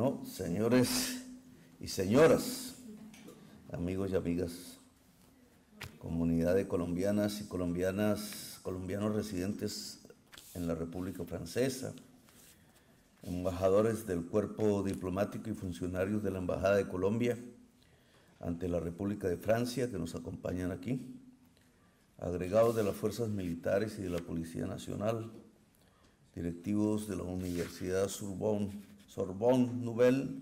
Bueno, señores y señoras, amigos y amigas, comunidad de colombianas y colombianos residentes en la República Francesa, embajadores del cuerpo diplomático y funcionarios de la Embajada de Colombia ante la República de Francia que nos acompañan aquí, agregados de las fuerzas militares y de la Policía Nacional, directivos de la Universidad Sorbonne Nouvelle,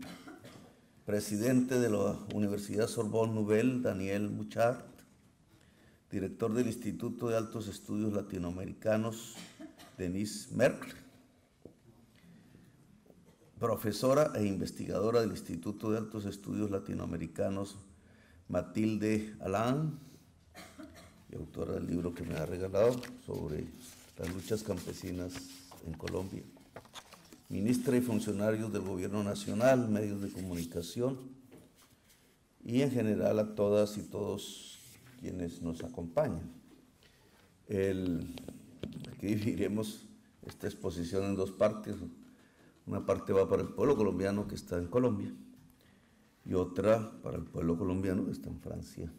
presidente de la Universidad Sorbonne Nouvelle, Daniel Bouchard, director del Instituto de Altos Estudios Latinoamericanos, Denise Merkel, profesora e investigadora del Instituto de Altos Estudios Latinoamericanos, Matilde Alain, y autora del libro que me ha regalado sobre las luchas campesinas en Colombia, ministra y funcionarios del Gobierno Nacional, medios de comunicación y en general a todas y todos quienes nos acompañan. Aquí dividiremos esta exposición en dos partes. Una parte va para el pueblo colombiano que está en Colombia y otra para el pueblo colombiano que está en Francia.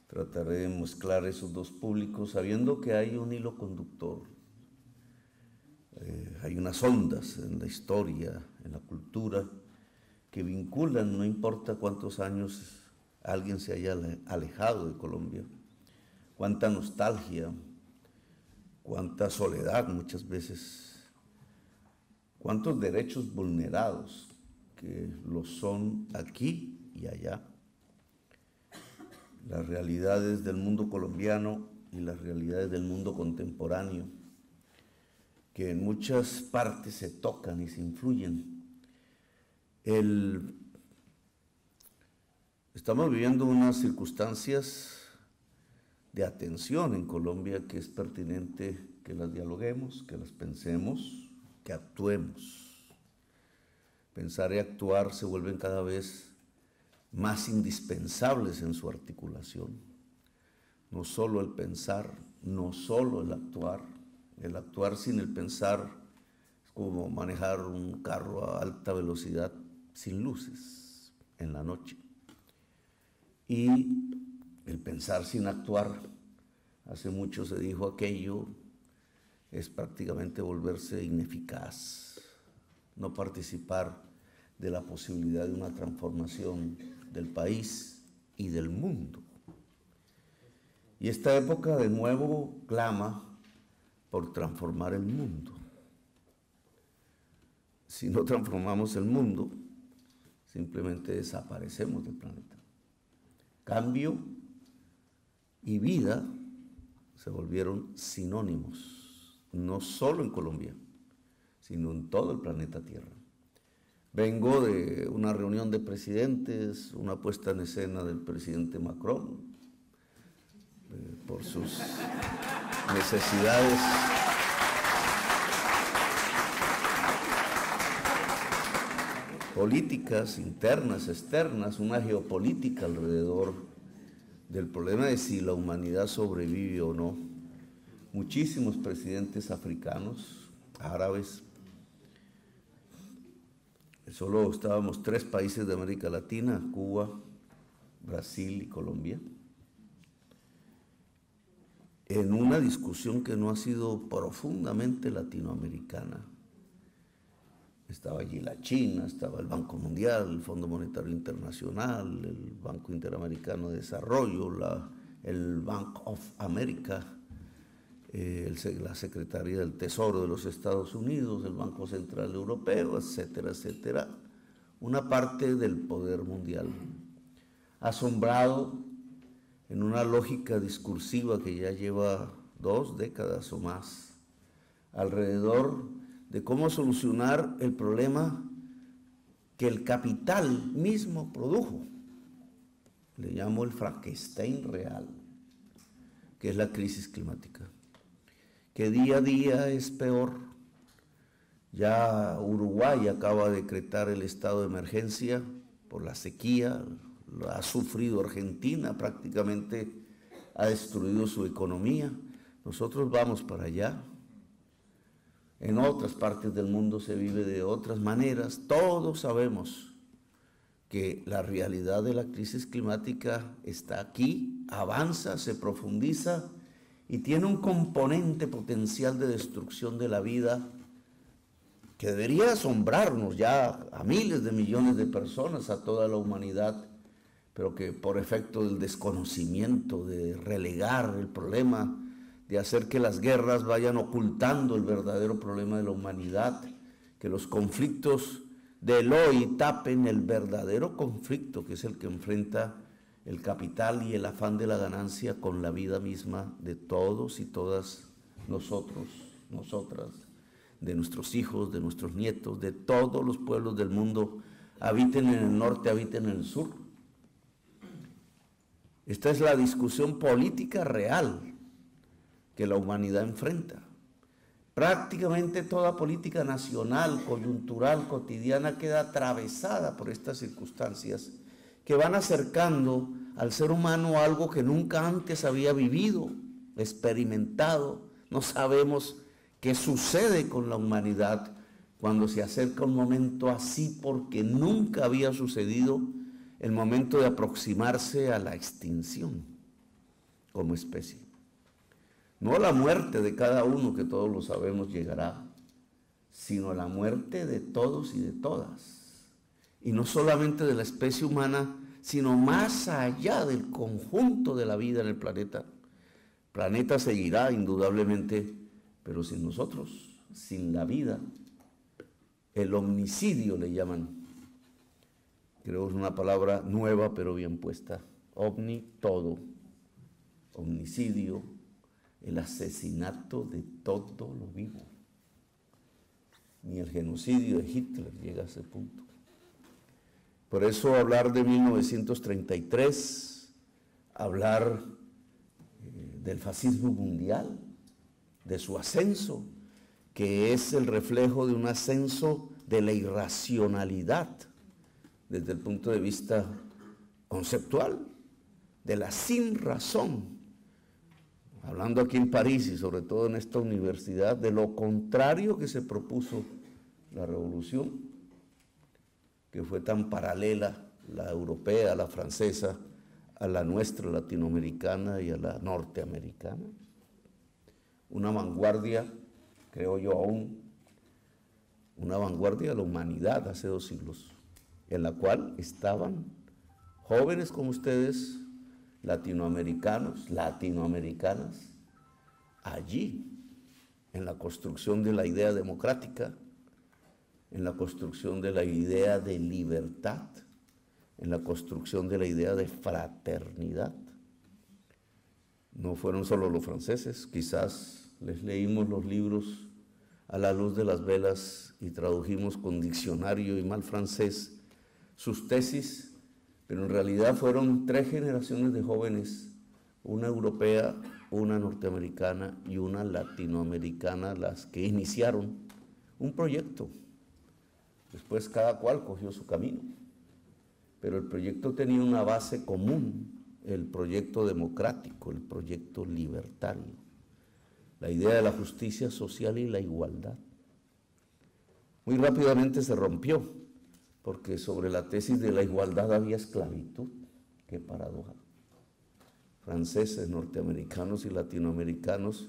Trataré de mezclar esos dos públicos sabiendo que hay un hilo conductor. Hay unas ondas en la historia, en la cultura, que vinculan, no importa cuántos años alguien se haya alejado de Colombia, cuánta nostalgia, cuánta soledad muchas veces, cuántos derechos vulnerados que lo son aquí y allá. Las realidades del mundo colombiano y las realidades del mundo contemporáneo, que en muchas partes se tocan y se influyen. Estamos viviendo unas circunstancias de atención en Colombia que es pertinente que las dialoguemos, que las pensemos, que actuemos. Pensar y actuar se vuelven cada vez más indispensables en su articulación. No solo el pensar, no solo el actuar sin el pensar es como manejar un carro a alta velocidad sin luces en la noche. Y el pensar sin actuar, hace mucho se dijo aquello, es prácticamente volverse ineficaz, no participar de la posibilidad de una transformación del país y del mundo. Y esta época de nuevo clama por transformar el mundo. Si no transformamos el mundo, simplemente desaparecemos del planeta. Cambio y vida se volvieron sinónimos, no solo en Colombia, sino en todo el planeta Tierra. Vengo de una reunión de presidentes, una puesta en escena del presidente Macron, por sus necesidades políticas internas, externas, una geopolítica alrededor del problema de si la humanidad sobrevive o no. Muchísimos presidentes africanos, árabes, solo estábamos 3 países de América Latina, Cuba, Brasil y Colombia, en una discusión que no ha sido profundamente latinoamericana. Estaba allí la China, estaba el Banco Mundial, el Fondo Monetario Internacional, el Banco Interamericano de Desarrollo, el Bank of America, la Secretaría del Tesoro de los Estados Unidos, el Banco Central Europeo, etcétera, etcétera. Una parte del poder mundial. Asombrado en una lógica discursiva que ya lleva 2 décadas o más, alrededor de cómo solucionar el problema que el capital mismo produjo. Le llamo el Frankenstein real, que es la crisis climática, que día a día es peor. Ya Uruguay acaba de decretar el estado de emergencia por la sequía, lo ha sufrido Argentina, prácticamente ha destruido su economía. Nosotros vamos para allá. En otras partes del mundo se vive de otras maneras. Todos sabemos que la realidad de la crisis climática está aquí, avanza, se profundiza y tiene un componente potencial de destrucción de la vida que debería asombrarnos ya a miles de millones de personas, a toda la humanidad, pero que por efecto del desconocimiento, de relegar el problema, de hacer que las guerras vayan ocultando el verdadero problema de la humanidad, que los conflictos del hoy tapen el verdadero conflicto, que es el que enfrenta el capital y el afán de la ganancia con la vida misma de todos y todas nosotros, nosotras, de nuestros hijos, de nuestros nietos, de todos los pueblos del mundo, habiten en el norte, habiten en el sur. Esta es la discusión política real que la humanidad enfrenta. Prácticamente toda política nacional, coyuntural, cotidiana queda atravesada por estas circunstancias que van acercando al ser humano a algo que nunca antes había vivido, experimentado. No sabemos qué sucede con la humanidad cuando se acerca un momento así, porque nunca había sucedido el momento de aproximarse a la extinción como especie. No la muerte de cada uno, que todos lo sabemos llegará, sino la muerte de todos y de todas. Y no solamente de la especie humana, sino más allá del conjunto de la vida en el planeta. El planeta seguirá indudablemente, pero sin nosotros, sin la vida. El omnicidio le llaman. Creo que es una palabra nueva pero bien puesta. Omni, todo. Omnicidio, el asesinato de todo lo vivo. Ni el genocidio de Hitler llega a ese punto. Por eso hablar de 1933, hablar del fascismo mundial, de su ascenso, que es el reflejo de un ascenso de la irracionalidad desde el punto de vista conceptual, de la sinrazón. Hablando aquí en París y sobre todo en esta universidad, de lo contrario que se propuso la revolución, que fue tan paralela, la europea, la francesa, a la nuestra latinoamericana y a la norteamericana. Una vanguardia, creo yo aún, una vanguardia de la humanidad hace 2 siglos, en la cual estaban jóvenes como ustedes, latinoamericanos, latinoamericanas, allí, en la construcción de la idea democrática, en la construcción de la idea de libertad, en la construcción de la idea de fraternidad. No fueron solo los franceses, quizás les leímos los libros a la luz de las velas y tradujimos con diccionario y mal francés sus tesis, pero en realidad fueron 3 generaciones de jóvenes, una europea, una norteamericana y una latinoamericana, las que iniciaron un proyecto. Después cada cual cogió su camino, pero el proyecto tenía una base común, el proyecto democrático, el proyecto libertario, la idea de la justicia social y la igualdad. Muy rápidamente se rompió, porque sobre la tesis de la igualdad había esclavitud. Qué paradoja. Franceses, norteamericanos y latinoamericanos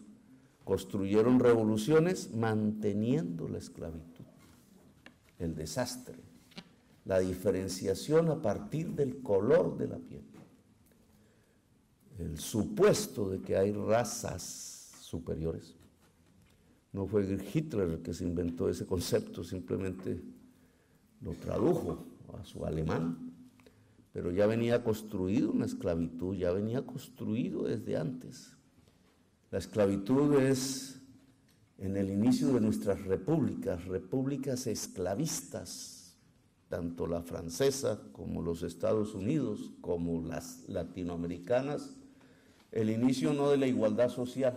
construyeron revoluciones manteniendo la esclavitud, el desastre, la diferenciación a partir del color de la piel, el supuesto de que hay razas superiores. No fue Hitler el que se inventó ese concepto, simplemente lo tradujo a su alemán, pero ya venía construido una esclavitud, ya venía construido desde antes. La esclavitud es en el inicio de nuestras repúblicas, repúblicas esclavistas, tanto la francesa como los Estados Unidos, como las latinoamericanas, el inicio no de la igualdad social,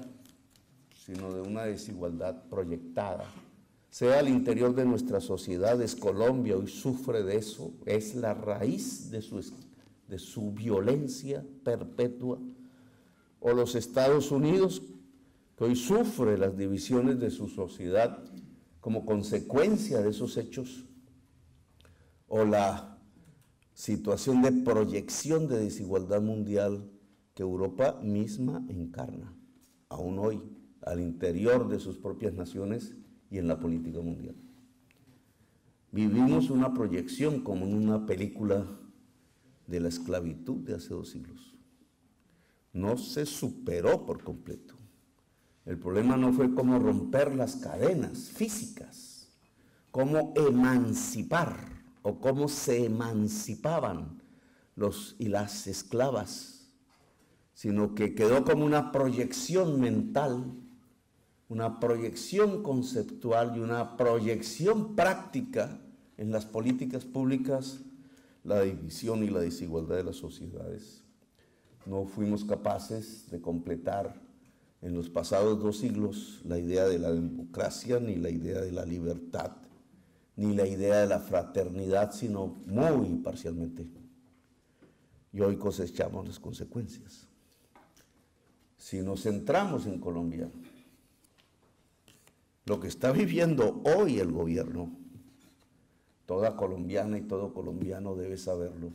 sino de una desigualdad proyectada. Sea al interior de nuestras sociedades, Colombia hoy sufre de eso, es la raíz de su violencia perpetua, o los Estados Unidos, que hoy sufre las divisiones de su sociedad como consecuencia de esos hechos, o la situación de proyección de desigualdad mundial que Europa misma encarna, aún hoy, al interior de sus propias naciones y en la política mundial. Vivimos una proyección como en una película de la esclavitud de hace 2 siglos. No se superó por completo. El problema no fue cómo romper las cadenas físicas, cómo emancipar o cómo se emancipaban los y las esclavas, sino que quedó como una proyección mental, una proyección conceptual y una proyección práctica en las políticas públicas, la división y la desigualdad de las sociedades. No fuimos capaces de completar en los pasados 2 siglos la idea de la democracia, ni la idea de la libertad, ni la idea de la fraternidad, sino muy parcialmente. Y hoy cosechamos las consecuencias. Si nos centramos en Colombia, lo que está viviendo hoy el gobierno, toda colombiana y todo colombiano debe saberlo,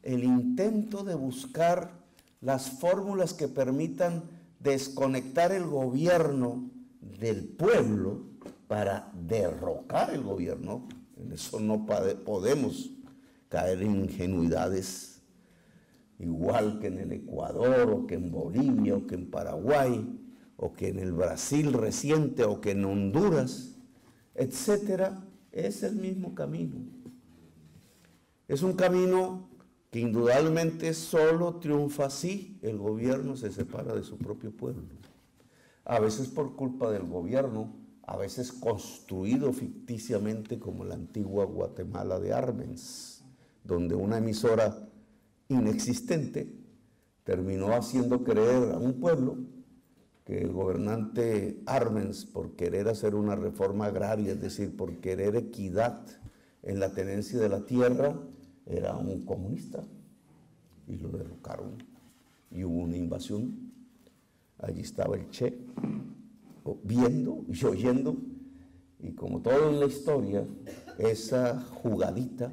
el intento de buscar las fórmulas que permitan desconectar el gobierno del pueblo para derrocar el gobierno, en eso no podemos caer en ingenuidades, igual que en el Ecuador, o que en Bolivia, o que en Paraguay, o que en el Brasil reciente, o que en Honduras, etcétera, es el mismo camino. Es un camino que indudablemente solo triunfa si el gobierno se separa de su propio pueblo. A veces por culpa del gobierno, a veces construido ficticiamente como la antigua Guatemala de Arbenz, donde una emisora inexistente terminó haciendo creer a un pueblo que el gobernante Arbenz, por querer hacer una reforma agraria, es decir, por querer equidad en la tenencia de la tierra, era un comunista, y lo derrocaron, y hubo una invasión. Allí estaba el Che, viendo y oyendo, y como todo en la historia, esa jugadita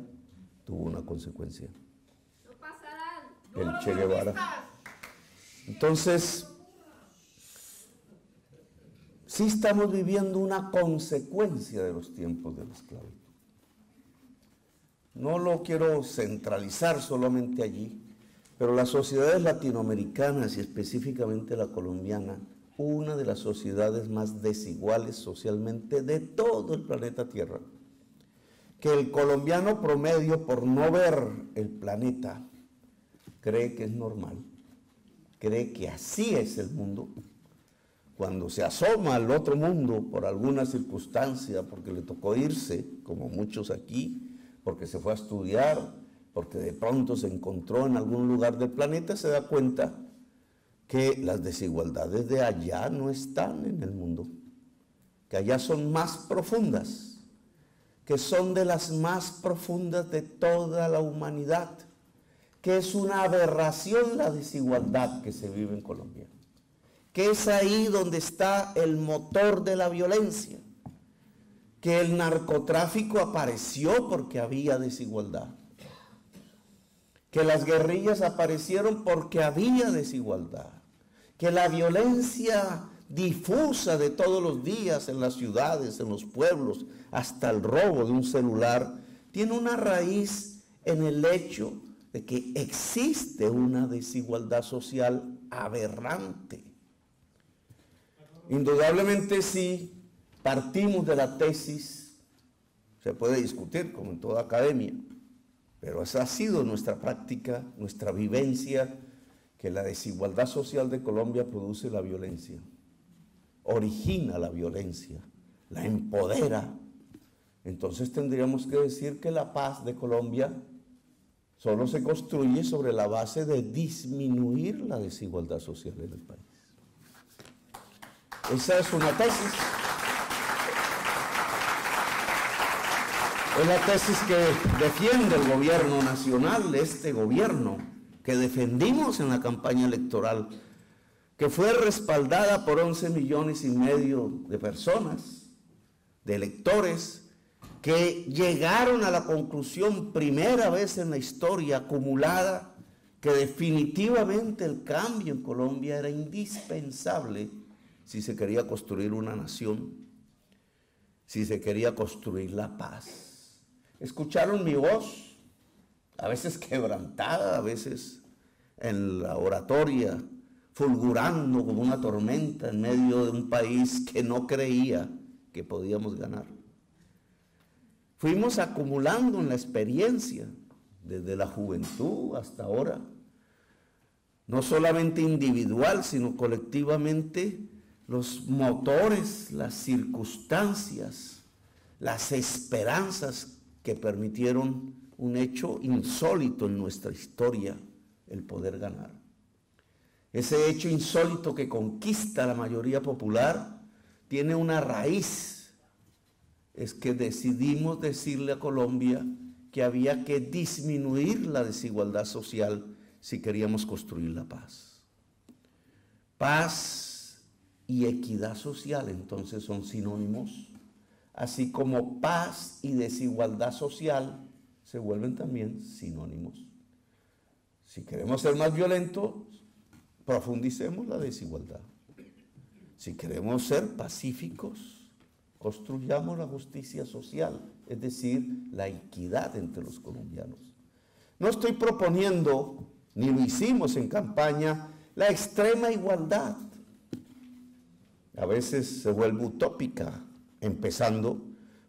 tuvo una consecuencia. El Che Guevara. Entonces, sí estamos viviendo una consecuencia de los tiempos de la esclavitud. No lo quiero centralizar solamente allí, pero las sociedades latinoamericanas y específicamente la colombiana, una de las sociedades más desiguales socialmente de todo el planeta Tierra, que el colombiano promedio, por no ver el planeta, cree que es normal, cree que así es el mundo. Cuando se asoma al otro mundo por alguna circunstancia, porque le tocó irse, como muchos aquí, porque se fue a estudiar, porque de pronto se encontró en algún lugar del planeta, se da cuenta que las desigualdades de allá no están en el mundo, que allá son más profundas, que son de las más profundas de toda la humanidad, que es una aberración la desigualdad que se vive en Colombia, que es ahí donde está el motor de la violencia, que el narcotráfico apareció porque había desigualdad, que las guerrillas aparecieron porque había desigualdad, que la violencia difusa de todos los días en las ciudades, en los pueblos, hasta el robo de un celular, tiene una raíz en el hecho de que existe una desigualdad social aberrante. Indudablemente sí. Partimos de la tesis, se puede discutir como en toda academia, pero esa ha sido nuestra práctica, nuestra vivencia, que la desigualdad social de Colombia produce la violencia, origina la violencia, la empodera. Entonces tendríamos que decir que la paz de Colombia solo se construye sobre la base de disminuir la desigualdad social en el país. Esa es una tesis. Es la tesis que defiende el gobierno nacional, este gobierno que defendimos en la campaña electoral, que fue respaldada por 11,5 millones de personas, de lectores que llegaron a la conclusión, primera vez en la historia acumulada, que definitivamente el cambio en Colombia era indispensable si se quería construir una nación, si se quería construir la paz. Escucharon mi voz, a veces quebrantada, a veces en la oratoria, fulgurando como una tormenta en medio de un país que no creía que podíamos ganar. Fuimos acumulando en la experiencia, desde la juventud hasta ahora, no solamente individual, sino colectivamente, los motores, las circunstancias, las esperanzas que permitieron un hecho insólito en nuestra historia, el poder ganar. Ese hecho insólito que conquista a la mayoría popular tiene una raíz. Es que decidimos decirle a Colombia que había que disminuir la desigualdad social si queríamos construir la paz. Paz y equidad social entonces son sinónimos, así como paz y desigualdad social se vuelven también sinónimos. Si queremos ser más violentos, profundicemos la desigualdad. Si queremos ser pacíficos, construyamos la justicia social, es decir, la equidad entre los colombianos. No estoy proponiendo, ni lo hicimos en campaña, la extrema igualdad. A veces se vuelve utópica, empezando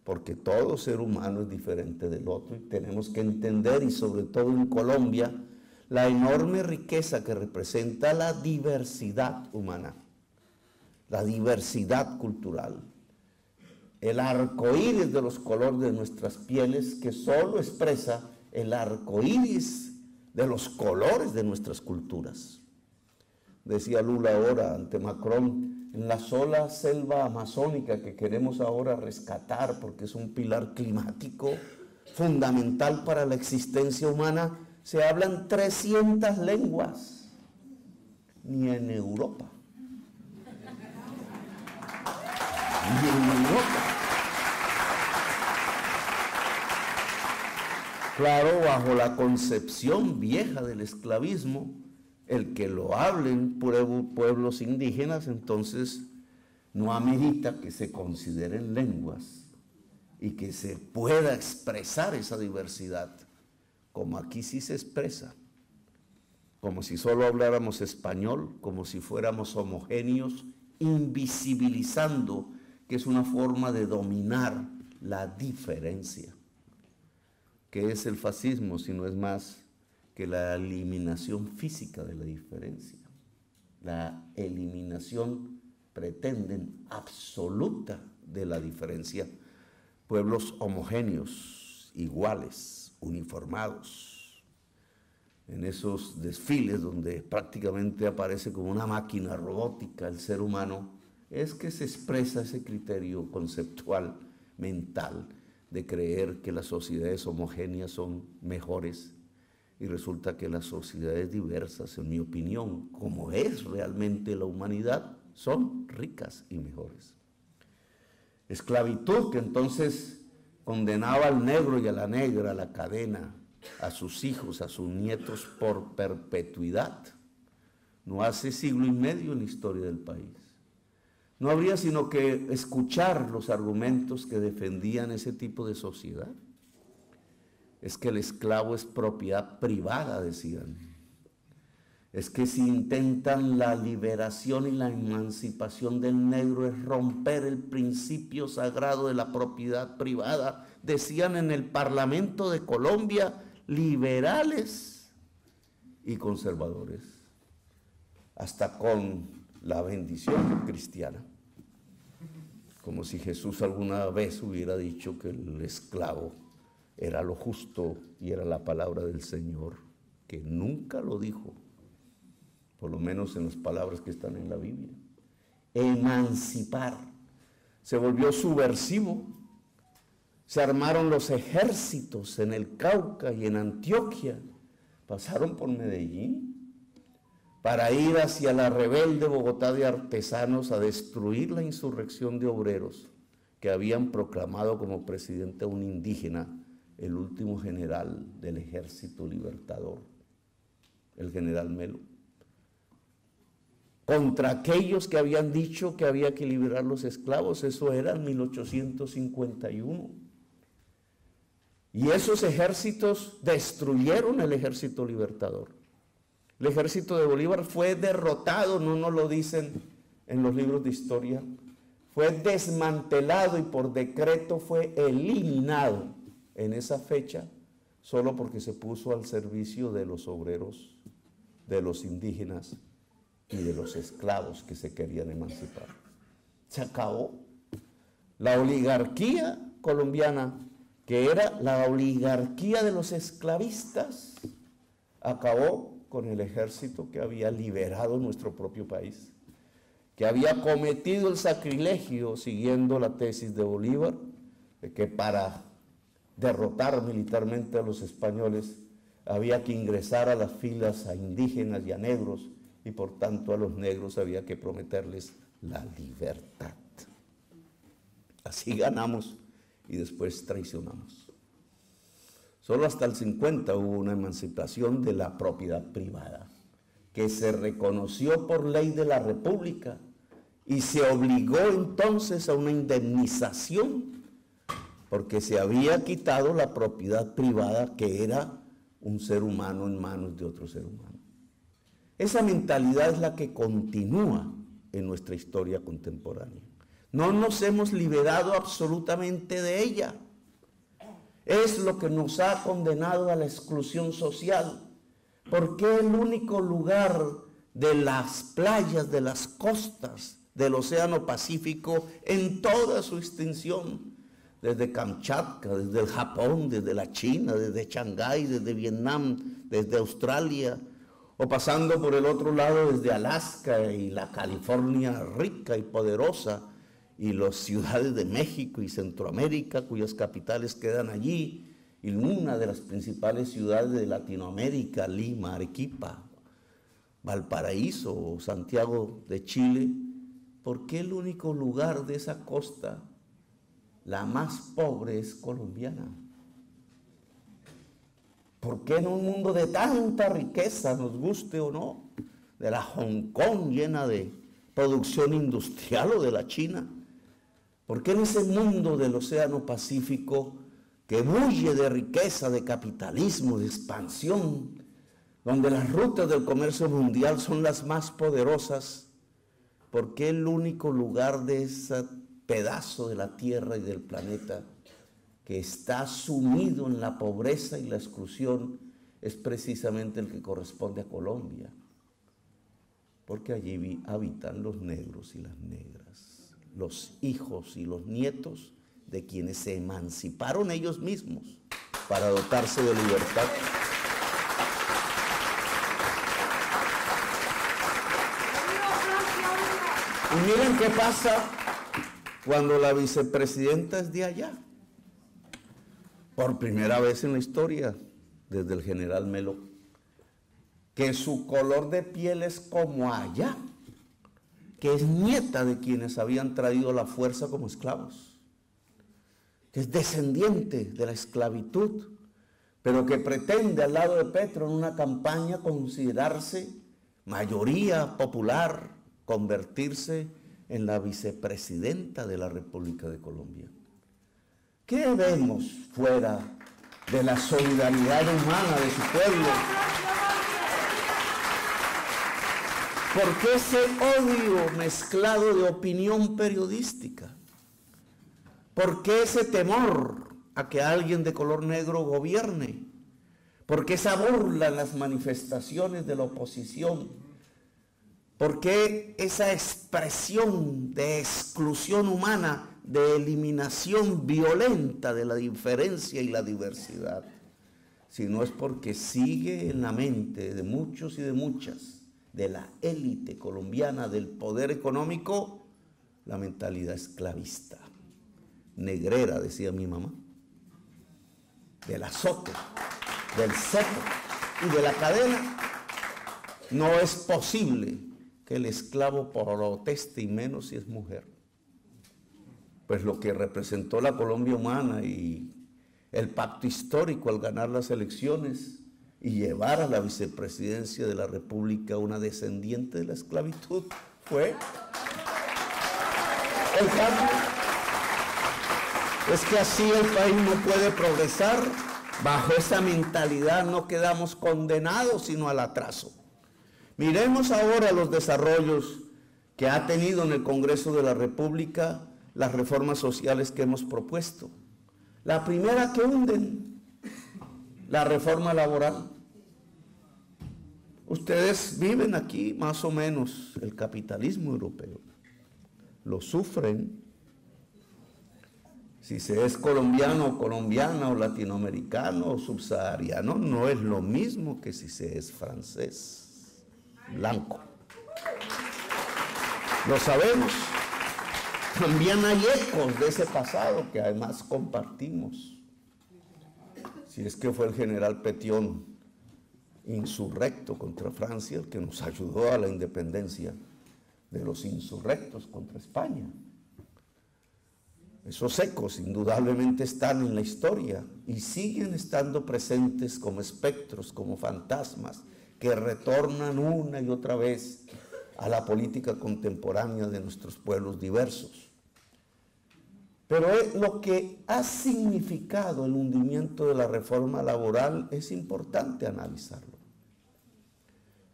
porque todo ser humano es diferente del otro y tenemos que entender, y sobre todo en Colombia, la enorme riqueza que representa la diversidad humana, la diversidad cultural, el arco iris de los colores de nuestras pieles que solo expresa el arco iris de los colores de nuestras culturas. Decía Lula ahora ante Macron, en la sola selva amazónica que queremos ahora rescatar porque es un pilar climático fundamental para la existencia humana, se hablan 300 lenguas, ni en Europa. Ni en Europa. Claro, bajo la concepción vieja del esclavismo, el que lo hablen pueblos indígenas, entonces no amerita que se consideren lenguas y que se pueda expresar esa diversidad, como aquí sí se expresa, como si solo habláramos español, como si fuéramos homogéneos, invisibilizando que es una forma de dominar la diferencia. ¿Qué es el fascismo si no es más que la eliminación física de la diferencia? La eliminación, pretenden, absoluta de la diferencia. Pueblos homogéneos, iguales, uniformados. En esos desfiles donde prácticamente aparece como una máquina robótica el ser humano, es que se expresa ese criterio conceptual, mental, de creer que las sociedades homogéneas son mejores, y resulta que las sociedades diversas, en mi opinión, como es realmente la humanidad, son ricas y mejores. Esclavitud que entonces condenaba al negro y a la negra a la cadena, a sus hijos, a sus nietos por perpetuidad, no hace siglo y medio en la historia del país. No habría sino que escuchar los argumentos que defendían ese tipo de sociedad. Es que el esclavo es propiedad privada, decían. Es que si intentan la liberación y la emancipación del negro es romper el principio sagrado de la propiedad privada, decían en el Parlamento de Colombia liberales y conservadores, hasta con la bendición cristiana, como si Jesús alguna vez hubiera dicho que el esclavo era lo justo y era la palabra del Señor, que nunca lo dijo, por lo menos en las palabras que están en la Biblia. Emancipar se volvió subversivo, se armaron los ejércitos en el Cauca y en Antioquia, pasaron por Medellín para ir hacia la rebelde Bogotá de artesanos a destruir la insurrección de obreros que habían proclamado como presidente a un indígena, el último general del Ejército Libertador, el general Melo, contra aquellos que habían dicho que había que liberar los esclavos. Eso era en 1851. Y esos ejércitos destruyeron el Ejército Libertador. El ejército de Bolívar fue derrotado, no nos lo dicen en los libros de historia, fue desmantelado y por decreto fue eliminado en esa fecha, solo porque se puso al servicio de los obreros, de los indígenas y de los esclavos que se querían emancipar. Se acabó. La oligarquía colombiana, que era la oligarquía de los esclavistas, acabó con el ejército que había liberado nuestro propio país, que había cometido el sacrilegio, siguiendo la tesis de Bolívar, de que para derrotar militarmente a los españoles había que ingresar a las filas a indígenas y a negros, y por tanto a los negros había que prometerles la libertad. Así ganamos y después traicionamos. Solo hasta el 50 hubo una emancipación de la propiedad privada, que se reconoció por ley de la República y se obligó entonces a una indemnización, porque se había quitado la propiedad privada, que era un ser humano en manos de otro ser humano. Esa mentalidad es la que continúa en nuestra historia contemporánea. No nos hemos liberado absolutamente de ella. Es lo que nos ha condenado a la exclusión social. Porque el único lugar de las playas, de las costas del Océano Pacífico, en toda su extensión, desde Kamchatka, desde el Japón, desde la China, desde Shanghái, desde Vietnam, desde Australia, o pasando por el otro lado desde Alaska y la California rica y poderosa, y las ciudades de México y Centroamérica, cuyas capitales quedan allí, y una de las principales ciudades de Latinoamérica, Lima, Arequipa, Valparaíso o Santiago de Chile. ¿Por qué el único lugar de esa costa, la más pobre, es colombiana? ¿Por qué en un mundo de tanta riqueza, nos guste o no, de la Hong Kong llena de producción industrial o de la China? ¿Por qué en ese mundo del Océano Pacífico que bulle de riqueza, de capitalismo, de expansión, donde las rutas del comercio mundial son las más poderosas, por qué el único lugar de ese pedazo de la tierra y del planeta que está sumido en la pobreza y la exclusión es precisamente el que corresponde a Colombia? Porque allí habitan los negros y las negras, los hijos y los nietos de quienes se emanciparon ellos mismos para dotarse de libertad. Y miren qué pasa cuando la vicepresidenta es de allá. Por primera vez en la historia, desde el general Melo, que su color de piel es como allá, que es nieta de quienes habían traído la fuerza como esclavos, que es descendiente de la esclavitud, pero que pretende al lado de Petro en una campaña considerarse mayoría popular, convertirse en la vicepresidenta de la República de Colombia. ¿Qué vemos fuera de la solidaridad humana de su pueblo? ¿Por qué ese odio mezclado de opinión periodística? ¿Por qué ese temor a que alguien de color negro gobierne? ¿Por qué esa burla en las manifestaciones de la oposición? ¿Por qué esa expresión de exclusión humana, de eliminación violenta de la diferencia y la diversidad? Si no es porque sigue en la mente de muchos y de muchas, de la élite colombiana, del poder económico, la mentalidad esclavista, negrera, decía mi mamá, del azote, del cepo y de la cadena. No es posible que el esclavo proteste, y menos si es mujer. pues lo que representó la Colombia humana y el pacto histórico al ganar las elecciones y llevar a la vicepresidencia de la República una descendiente de la esclavitud fue el cambio. Es que así el país no puede progresar. Bajo esa mentalidad no quedamos condenados sino al atraso. Miremos ahora los desarrollos que ha tenido en el Congreso de la República las reformas sociales que hemos propuesto. La primera que hunden, la reforma laboral. Ustedes viven aquí más o menos el capitalismo europeo, lo sufren. Si se es colombiano, colombiana o latinoamericano o subsahariano, no es lo mismo que si se es francés, blanco. Lo sabemos. También hay ecos de ese pasado que además compartimos. Si es que fue el general Pétion, insurrecto contra Francia, el que nos ayudó a la independencia de los insurrectos contra España. Esos ecos indudablemente están en la historia y siguen estando presentes como espectros, como fantasmas, que retornan una y otra vez a la política contemporánea de nuestros pueblos diversos. Pero lo que ha significado el hundimiento de la reforma laboral es importante analizarlo.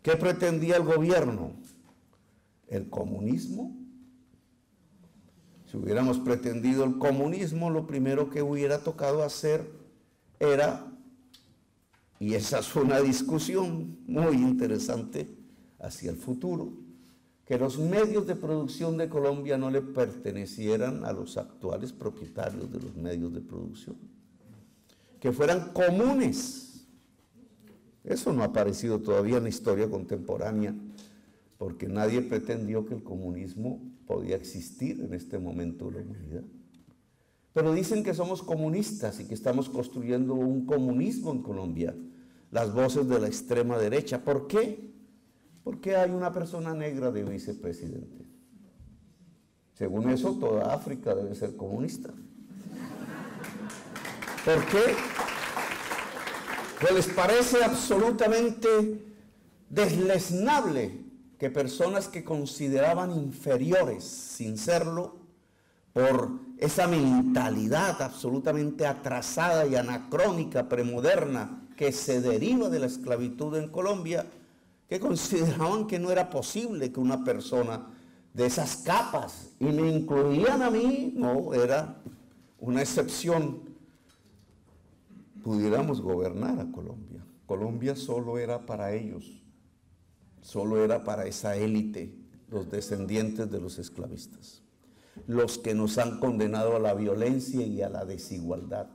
¿Qué pretendía el gobierno? ¿El comunismo? Si hubiéramos pretendido el comunismo, lo primero que hubiera tocado hacer era, y esa es una discusión muy interesante hacia el futuro, que los medios de producción de Colombia no le pertenecieran a los actuales propietarios de los medios de producción, que fueran comunes. Eso no ha aparecido todavía en la historia contemporánea, porque nadie pretendió que el comunismo podía existir en este momento de la humanidad. Pero dicen que somos comunistas y que estamos construyendo un comunismo en Colombia, las voces de la extrema derecha. ¿Por qué? Porque hay una persona negra de vicepresidente. Según eso, toda África debe ser comunista. ¿Por qué? Pues les parece absolutamente desleznable que personas que consideraban inferiores, sin serlo, por esa mentalidad absolutamente atrasada y anacrónica, premoderna, que se deriva de la esclavitud en Colombia, que consideraban que no era posible que una persona de esas capas, y me incluían a mí, no, era una excepción, pudiéramos gobernar a Colombia. Colombia solo era para ellos, solo era para esa élite, los descendientes de los esclavistas, los que nos han condenado a la violencia y a la desigualdad,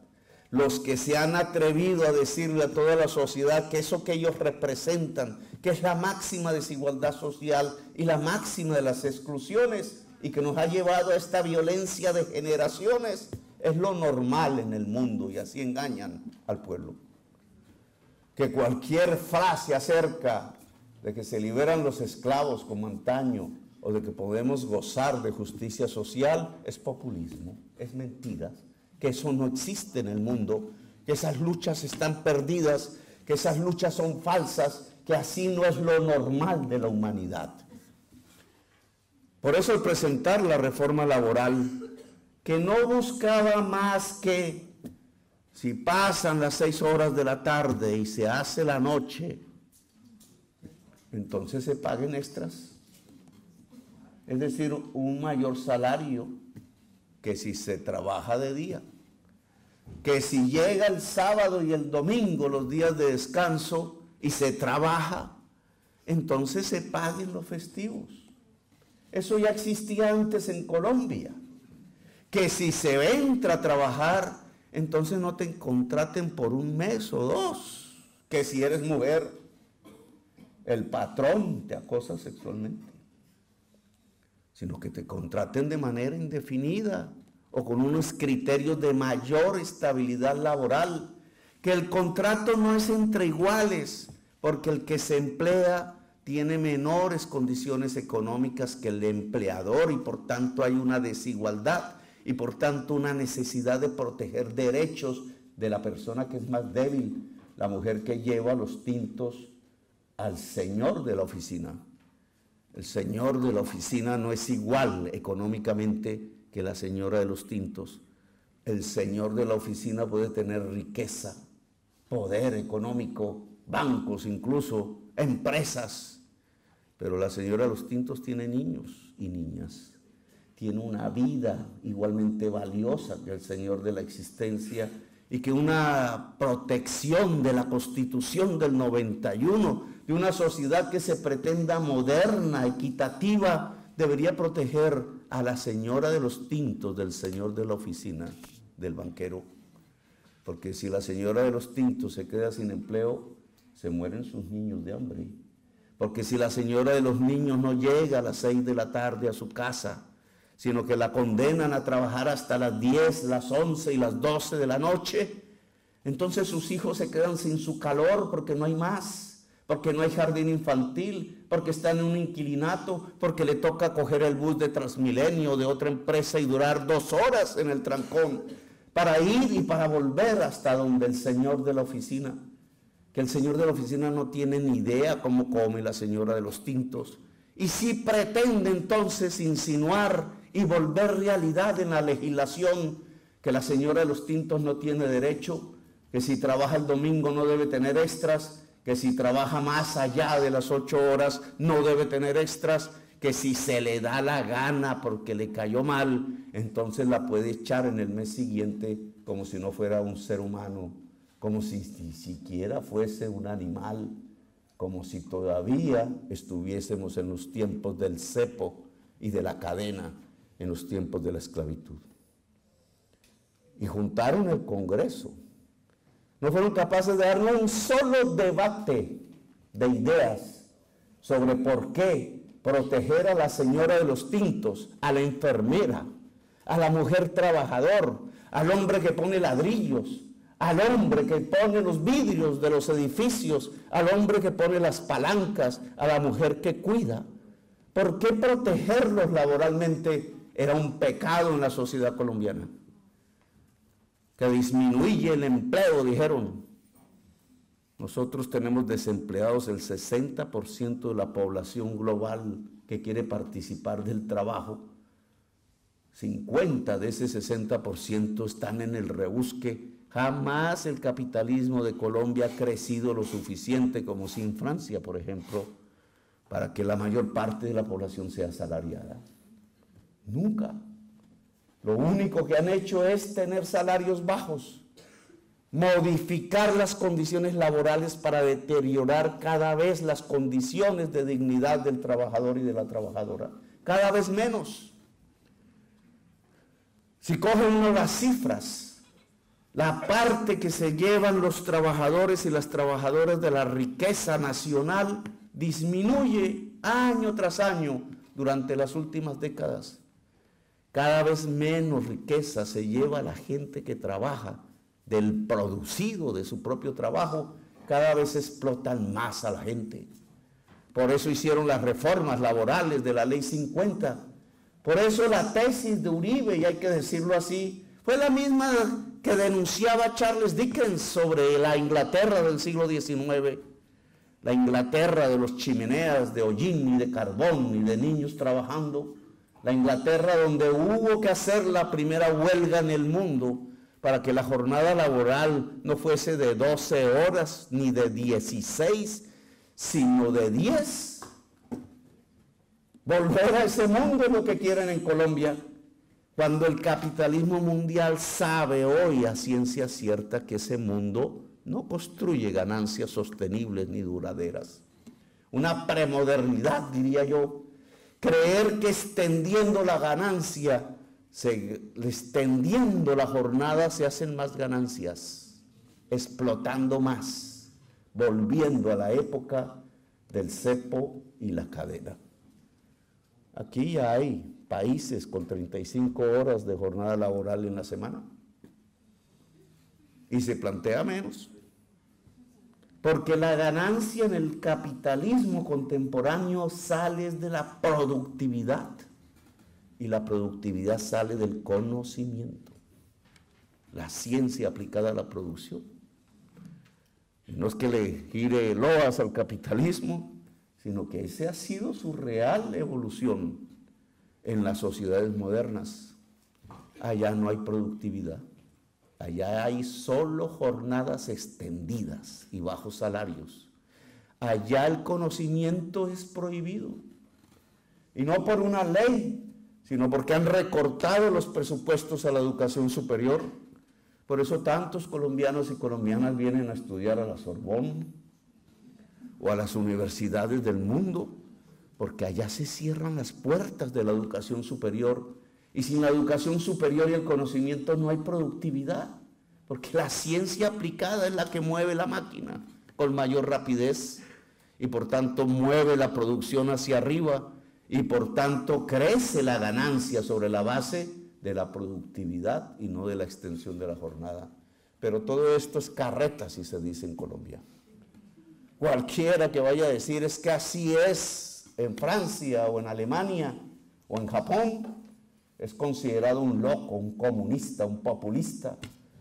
los que se han atrevido a decirle a toda la sociedad que eso que ellos representan, que es la máxima desigualdad social y la máxima de las exclusiones y que nos ha llevado a esta violencia de generaciones, es lo normal en el mundo, y así engañan al pueblo. Que cualquier frase acerca de que se liberan los esclavos como antaño o de que podemos gozar de justicia social es populismo, es mentira, que eso no existe en el mundo, que esas luchas están perdidas, que esas luchas son falsas, que así no es lo normal de la humanidad. Por eso al presentar la reforma laboral, que no buscaba más que, si pasan las 6 horas de la tarde y se hace la noche, entonces se paguen extras. Es decir, un mayor salario que si se trabaja de día, que si llega el sábado y el domingo, los días de descanso, y se trabaja, entonces se paguen los festivos. Eso ya existía antes en Colombia, que si se entra a trabajar, entonces no te contraten por 1 mes o 2, que si eres mujer, el patrón te acosa sexualmente, sino que te contraten de manera indefinida o con unos criterios de mayor estabilidad laboral, que el contrato no es entre iguales, porque el que se emplea tiene menores condiciones económicas que el empleador y por tanto hay una desigualdad, y por tanto una necesidad de proteger derechos de la persona que es más débil, la mujer que lleva los tintos al señor de la oficina. El señor de la oficina no es igual económicamente que la señora de los tintos. El señor de la oficina puede tener riqueza, poder económico, bancos incluso, empresas. Pero la señora de los tintos tiene niños y niñas. Tiene una vida igualmente valiosa que el señor de la existencia y que una protección de la Constitución del 91, de una sociedad que se pretenda moderna, equitativa, debería proteger a la señora de los tintos del señor de la oficina, del banquero. Porque si la señora de los tintos se queda sin empleo, se mueren sus niños de hambre. Porque si la señora de los niños no llega a las 6 de la tarde a su casa, sino que la condenan a trabajar hasta las 10, las 11 y las 12 de la noche, entonces sus hijos se quedan sin su calor porque no hay más, porque no hay jardín infantil, porque están en un inquilinato, porque le toca coger el bus de Transmilenio de otra empresa y durar 2 horas en el trancón para ir y para volver hasta donde el señor de la oficina, que el señor de la oficina no tiene ni idea cómo come la señora de los tintos. Y si pretende entonces insinuar y volver realidad en la legislación que la señora de los tintos no tiene derecho, que si trabaja el domingo no debe tener extras, que si trabaja más allá de las 8 horas no debe tener extras, que si se le da la gana porque le cayó mal, entonces la puede echar en el mes siguiente como si no fuera un ser humano, como si ni siquiera fuese un animal, como si todavía estuviésemos en los tiempos del cepo y de la cadena, en los tiempos de la esclavitud. Y juntaron el Congreso. No fueron capaces de darle un solo debate de ideas sobre por qué proteger a la señora de los tintos, a la enfermera, a la mujer trabajador, al hombre que pone ladrillos, al hombre que pone los vidrios de los edificios, al hombre que pone las palancas, a la mujer que cuida. ¿Por qué protegerlos laboralmente era un pecado en la sociedad colombiana? Que disminuye el empleo, dijeron. Nosotros tenemos desempleados el 60% de la población global que quiere participar del trabajo. 50 de ese 60% están en el rebusque. Jamás el capitalismo de Colombia ha crecido lo suficiente como si en Francia, por ejemplo, para que la mayor parte de la población sea asalariada. Nunca. Lo único que han hecho es tener salarios bajos, modificar las condiciones laborales para deteriorar cada vez las condiciones de dignidad del trabajador y de la trabajadora, cada vez menos. Si cogen uno las cifras, la parte que se llevan los trabajadores y las trabajadoras de la riqueza nacional disminuye año tras año durante las últimas décadas. Cada vez menos riqueza se lleva la gente que trabaja del producido de su propio trabajo, cada vez explotan más a la gente. Por eso hicieron las reformas laborales de la Ley 50. Por eso la tesis de Uribe, y hay que decirlo así, fue la misma que denunciaba Charles Dickens sobre la Inglaterra del siglo XIX. La Inglaterra de los chimeneas, de hollín y de carbón y de niños trabajando. La Inglaterra donde hubo que hacer la primera huelga en el mundo para que la jornada laboral no fuese de 12 horas ni de 16, sino de 10. Volver a ese mundo es lo que quieren en Colombia, cuando el capitalismo mundial sabe hoy a ciencia cierta que ese mundo no construye ganancias sostenibles ni duraderas. Una premodernidad, diría yo, creer que extendiendo la ganancia, extendiendo la jornada se hacen más ganancias, explotando más, volviendo a la época del cepo y la cadena. Aquí ya hay países con 35 horas de jornada laboral en la semana y se plantea menos. Porque la ganancia en el capitalismo contemporáneo sale de la productividad. y la productividad sale del conocimiento, la ciencia aplicada a la producción. Y no es que le gire loas al capitalismo, sino que esa ha sido su real evolución en las sociedades modernas. Allá no hay productividad, allá hay solo jornadas extendidas y bajos salarios. Allá el conocimiento es prohibido, y no por una ley, sino porque han recortado los presupuestos a la educación superior. Por eso tantos colombianos y colombianas vienen a estudiar a la Sorbonne o a las universidades del mundo, porque allá se cierran las puertas de la educación superior, y sin la educación superior y el conocimiento no hay productividad, porque la ciencia aplicada es la que mueve la máquina con mayor rapidez, y por tanto mueve la producción hacia arriba, y por tanto crece la ganancia sobre la base de la productividad y no de la extensión de la jornada. Pero todo esto es carreta, si se dice en Colombia. Cualquiera que vaya a decir es que así es en Francia o en Alemania o en Japón, es considerado un loco, un comunista, un populista,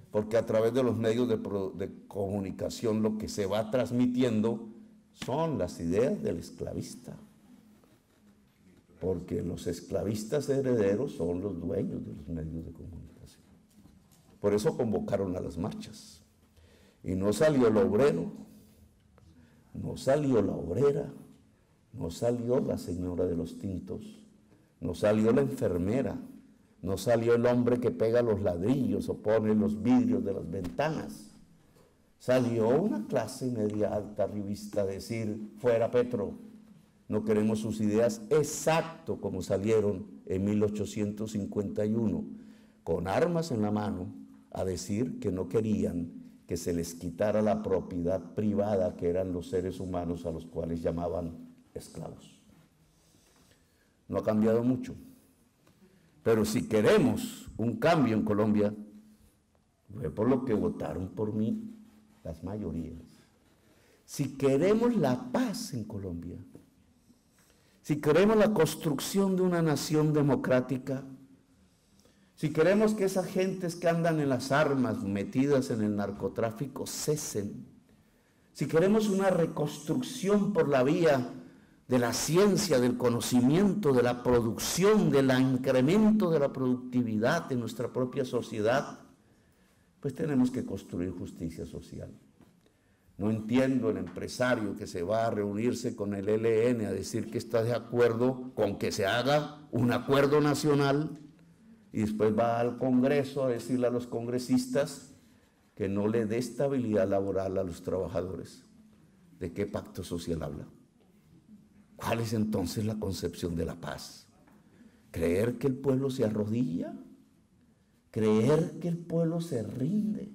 porque a través de los medios de comunicación lo que se va transmitiendo son las ideas del esclavista. Porque los esclavistas herederos son los dueños de los medios de comunicación. Por eso convocaron a las marchas. Y no salió el obrero, no salió la obrera, no salió la señora de los tintos, no salió la enfermera, no salió el hombre que pega los ladrillos o pone los vidrios de las ventanas. Salió una clase media alta arribista a decir, fuera Petro. No queremos sus ideas exacto como salieron en 1851, con armas en la mano, a decir que no querían que se les quitara la propiedad privada que eran los seres humanos a los cuales llamaban esclavos. No ha cambiado mucho, pero si queremos un cambio en Colombia, fue por lo que votaron por mí las mayorías. Si queremos la paz en Colombia, si queremos la construcción de una nación democrática, si queremos que esas gentes que andan en las armas metidas en el narcotráfico cesen, si queremos una reconstrucción por la vía de la ciencia, del conocimiento, de la producción, del incremento de la productividad de nuestra propia sociedad, pues tenemos que construir justicia social. No entiendo el empresario que se va a reunirse con el ELN a decir que está de acuerdo con que se haga un acuerdo nacional y después va al Congreso a decirle a los congresistas que no le dé estabilidad laboral a los trabajadores. ¿De qué pacto social habla? ¿Cuál es entonces la concepción de la paz? ¿Creer que el pueblo se arrodilla? ¿Creer que el pueblo se rinde?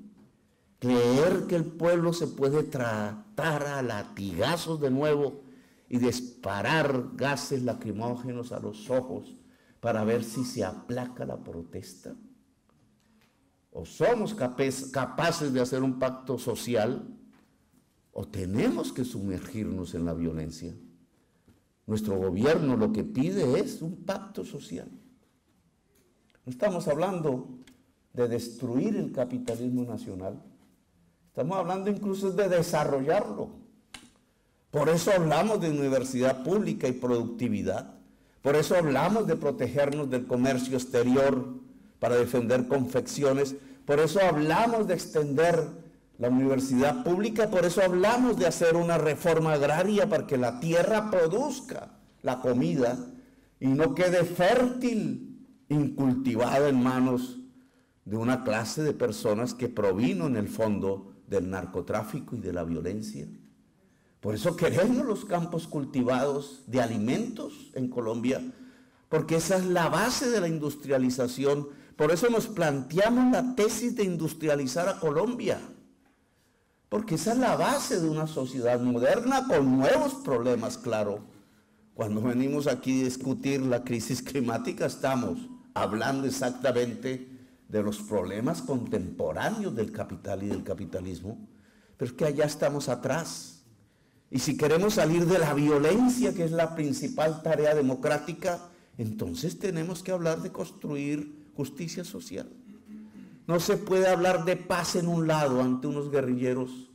¿Creer que el pueblo se puede tratar a latigazos de nuevo y disparar gases lacrimógenos a los ojos para ver si se aplaca la protesta? ¿O somos capaces de hacer un pacto social o tenemos que sumergirnos en la violencia? Nuestro gobierno lo que pide es un pacto social. No estamos hablando de destruir el capitalismo nacional. Estamos hablando incluso de desarrollarlo. Por eso hablamos de universidad pública y productividad. Por eso hablamos de protegernos del comercio exterior para defender confecciones. Por eso hablamos de extender la universidad pública. Por eso hablamos de hacer una reforma agraria para que la tierra produzca la comida y no quede fértil, incultivada en manos de una clase de personas que provino en el fondo del narcotráfico y de la violencia. Por eso queremos los campos cultivados de alimentos en Colombia, porque esa es la base de la industrialización. Por eso nos planteamos la tesis de industrializar a Colombia, porque esa es la base de una sociedad moderna con nuevos problemas, claro. Cuando venimos aquí a discutir la crisis climática, estamos hablando exactamente de los problemas contemporáneos del capital y del capitalismo, pero es que allá estamos atrás. Y si queremos salir de la violencia, que es la principal tarea democrática, entonces tenemos que hablar de construir justicia social. No se puede hablar de paz en un lado ante unos guerrilleros,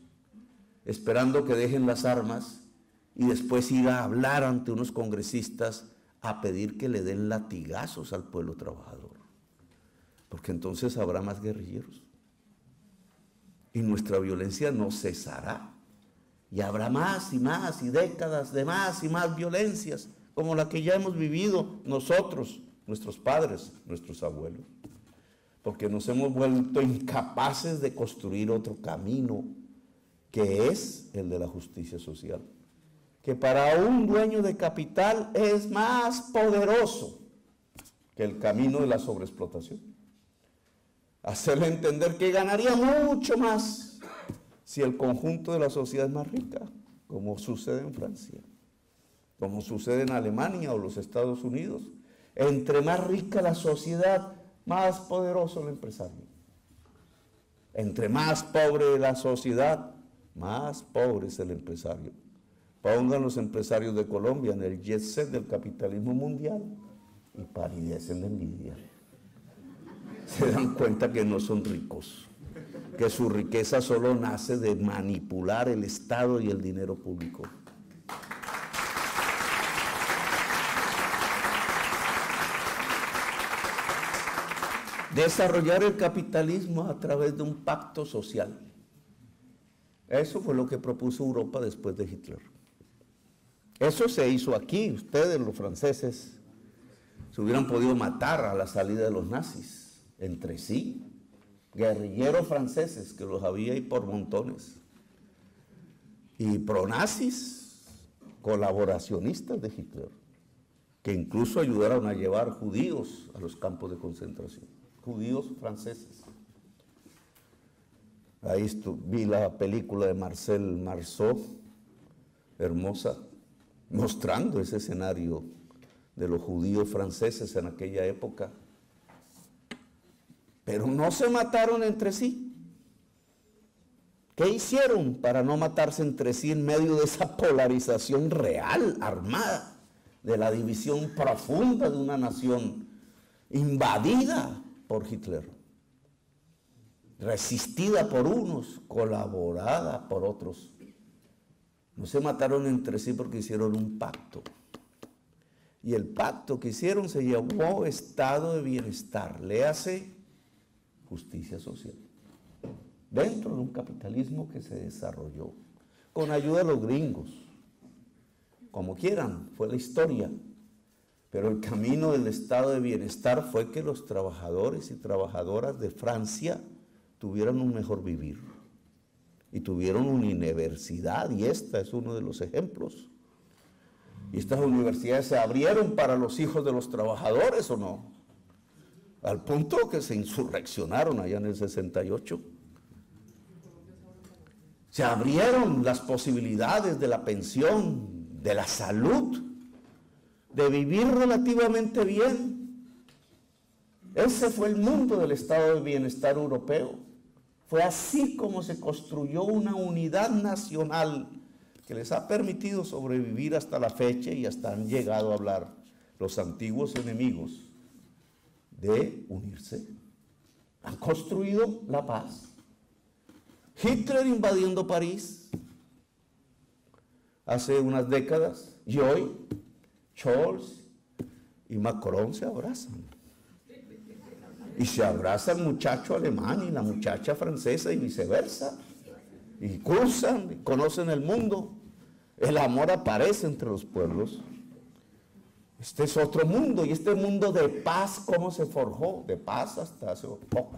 esperando que dejen las armas, y después ir a hablar ante unos congresistas a pedir que le den latigazos al pueblo trabajador. Porque entonces habrá más guerrilleros. Y nuestra violencia no cesará. Y habrá más y más y décadas de más y más violencias, como la que ya hemos vivido nosotros, nuestros padres, nuestros abuelos. Porque nos hemos vuelto incapaces de construir otro camino, que es el de la justicia social. Que para un dueño de capital es más poderoso que el camino de la sobreexplotación. Hacerle entender que ganaría mucho más si el conjunto de la sociedad es más rica, como sucede en Francia, como sucede en Alemania o los Estados Unidos. Entre más rica la sociedad, más poderoso el empresario. Entre más pobre la sociedad, más pobre es el empresario. Pongan los empresarios de Colombia en el jet set del capitalismo mundial y palidecen de envidia. Se dan cuenta que no son ricos, que su riqueza solo nace de manipular el Estado y el dinero público. Desarrollar el capitalismo a través de un pacto social. Eso fue lo que propuso Europa después de Hitler. Eso se hizo aquí. Ustedes, los franceses, se hubieran podido matar a la salida de los nazis, entre sí. Guerrilleros franceses, que los había ahí por montones. Y pronazis, colaboracionistas de Hitler, que incluso ayudaron a llevar judíos a los campos de concentración. Judíos franceses. Ahí vi la película de Marcel Marceau, hermosa, mostrando ese escenario de los judíos franceses en aquella época. Pero no se mataron entre sí. ¿Qué hicieron para no matarse entre sí en medio de esa polarización real, armada, de la división profunda de una nación invadida por Hitler, resistida por unos, colaborada por otros? No se mataron entre sí porque hicieron un pacto. Y el pacto que hicieron se llamó estado de bienestar, léase justicia social, dentro de un capitalismo que se desarrolló con ayuda de los gringos. Como quieran, fue la historia. Pero el camino del estado de bienestar fue que los trabajadores y trabajadoras de Francia tuvieran un mejor vivir. Y tuvieron una universidad, y esta es uno de los ejemplos. Y estas universidades se abrieron para los hijos de los trabajadores, ¿o no? Al punto que se insurreccionaron allá en el 68. Se abrieron las posibilidades de la pensión, de la salud, de vivir relativamente bien. Ese fue el mundo del estado de bienestar europeo. Fue así como se construyó una unidad nacional que les ha permitido sobrevivir hasta la fecha, y hasta han llegado a hablar los antiguos enemigos de unirse. Han construido la paz. Hitler invadiendo París hace unas décadas, y hoy Scholz y Macron se abrazan. Y se abraza el muchacho alemán y la muchacha francesa y viceversa. Y cruzan, y conocen el mundo. El amor aparece entre los pueblos. Este es otro mundo, y este mundo de paz, ¿cómo se forjó? De paz hasta hace poco.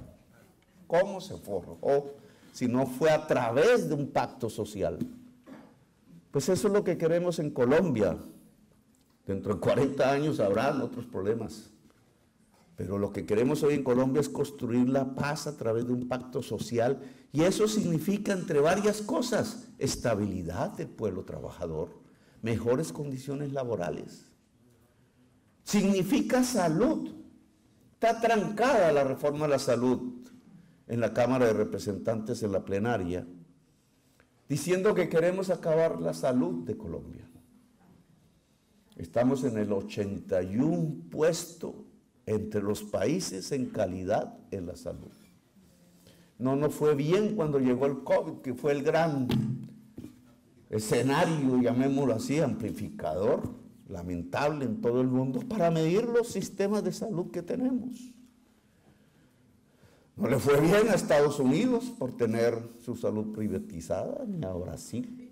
¿Cómo se forjó? Si no fue a través de un pacto social. Pues eso es lo que queremos en Colombia. Dentro de 40 años habrán otros problemas. Pero lo que queremos hoy en Colombia es construir la paz a través de un pacto social, y eso significa, entre varias cosas, estabilidad del pueblo trabajador, mejores condiciones laborales. Significa salud. Está trancada la reforma de la salud en la Cámara de Representantes, en la plenaria, diciendo que queremos acabar la salud de Colombia. Estamos en el 81 puesto entre los países en calidad en la salud. No nos fue bien cuando llegó el COVID, que fue el gran escenario, llamémoslo así, amplificador, lamentable en todo el mundo, para medir los sistemas de salud que tenemos. No le fue bien a Estados Unidos por tener su salud privatizada, ni a Brasil.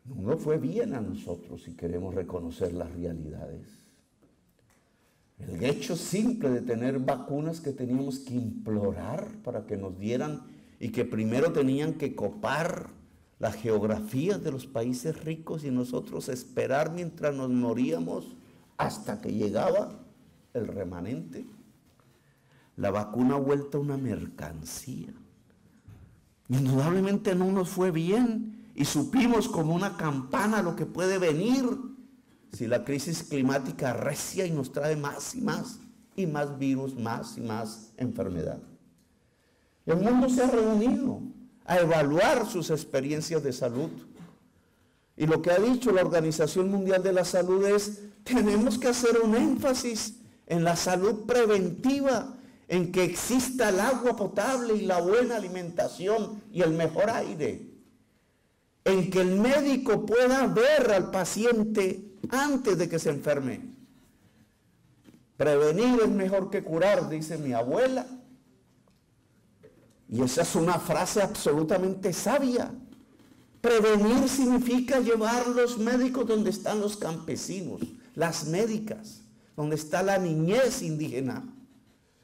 No nos fue bien a nosotros si queremos reconocer las realidades. El hecho simple de tener vacunas que teníamos que implorar para que nos dieran y que primero tenían que copar las geografías de los países ricos y nosotros esperar mientras nos moríamos hasta que llegaba el remanente. La vacuna ha vuelto una mercancía. Indudablemente no nos fue bien y supimos como una campana lo que puede venir si la crisis climática arrecia y nos trae más y más virus, más y más enfermedad. El mundo se ha reunido a evaluar sus experiencias de salud. Y lo que ha dicho la Organización Mundial de la Salud es, tenemos que hacer un énfasis en la salud preventiva, en que exista el agua potable y la buena alimentación y el mejor aire, en que el médico pueda ver al paciente antes de que se enferme. Prevenir es mejor que curar, dice mi abuela. Y esa es una frase absolutamente sabia. Prevenir significa llevar los médicos donde están los campesinos, las médicas, donde está la niñez indígena,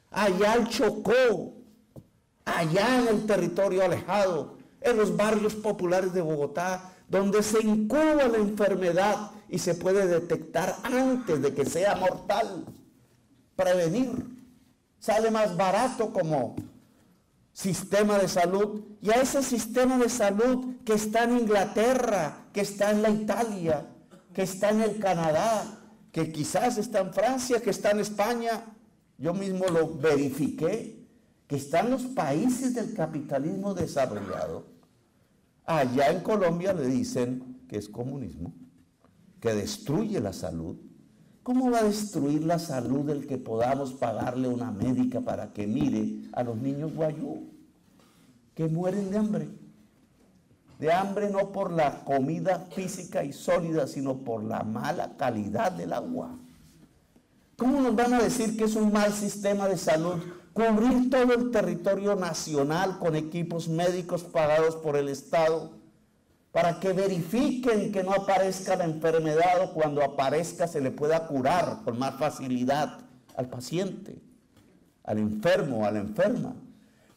allá en Chocó, allá en el territorio alejado, en los barrios populares de Bogotá, donde se incuba la enfermedad y se puede detectar antes de que sea mortal. Prevenir sale más barato como sistema de salud, y a ese sistema de salud que está en Inglaterra, que está en la Italia, que está en el Canadá, que quizás está en Francia, que está en España, yo mismo lo verifiqué, que están los países del capitalismo desarrollado. Allá en Colombia le dicen que es comunismo, que destruye la salud. ¿Cómo va a destruir la salud el que podamos pagarle una médica para que mire a los niños guayú que mueren de hambre? De hambre no por la comida física y sólida, sino por la mala calidad del agua. ¿Cómo nos van a decir que es un mal sistema de salud cubrir todo el territorio nacional con equipos médicos pagados por el Estado para que verifiquen que no aparezca la enfermedad o cuando aparezca se le pueda curar con más facilidad al paciente, al enfermo, a la enferma?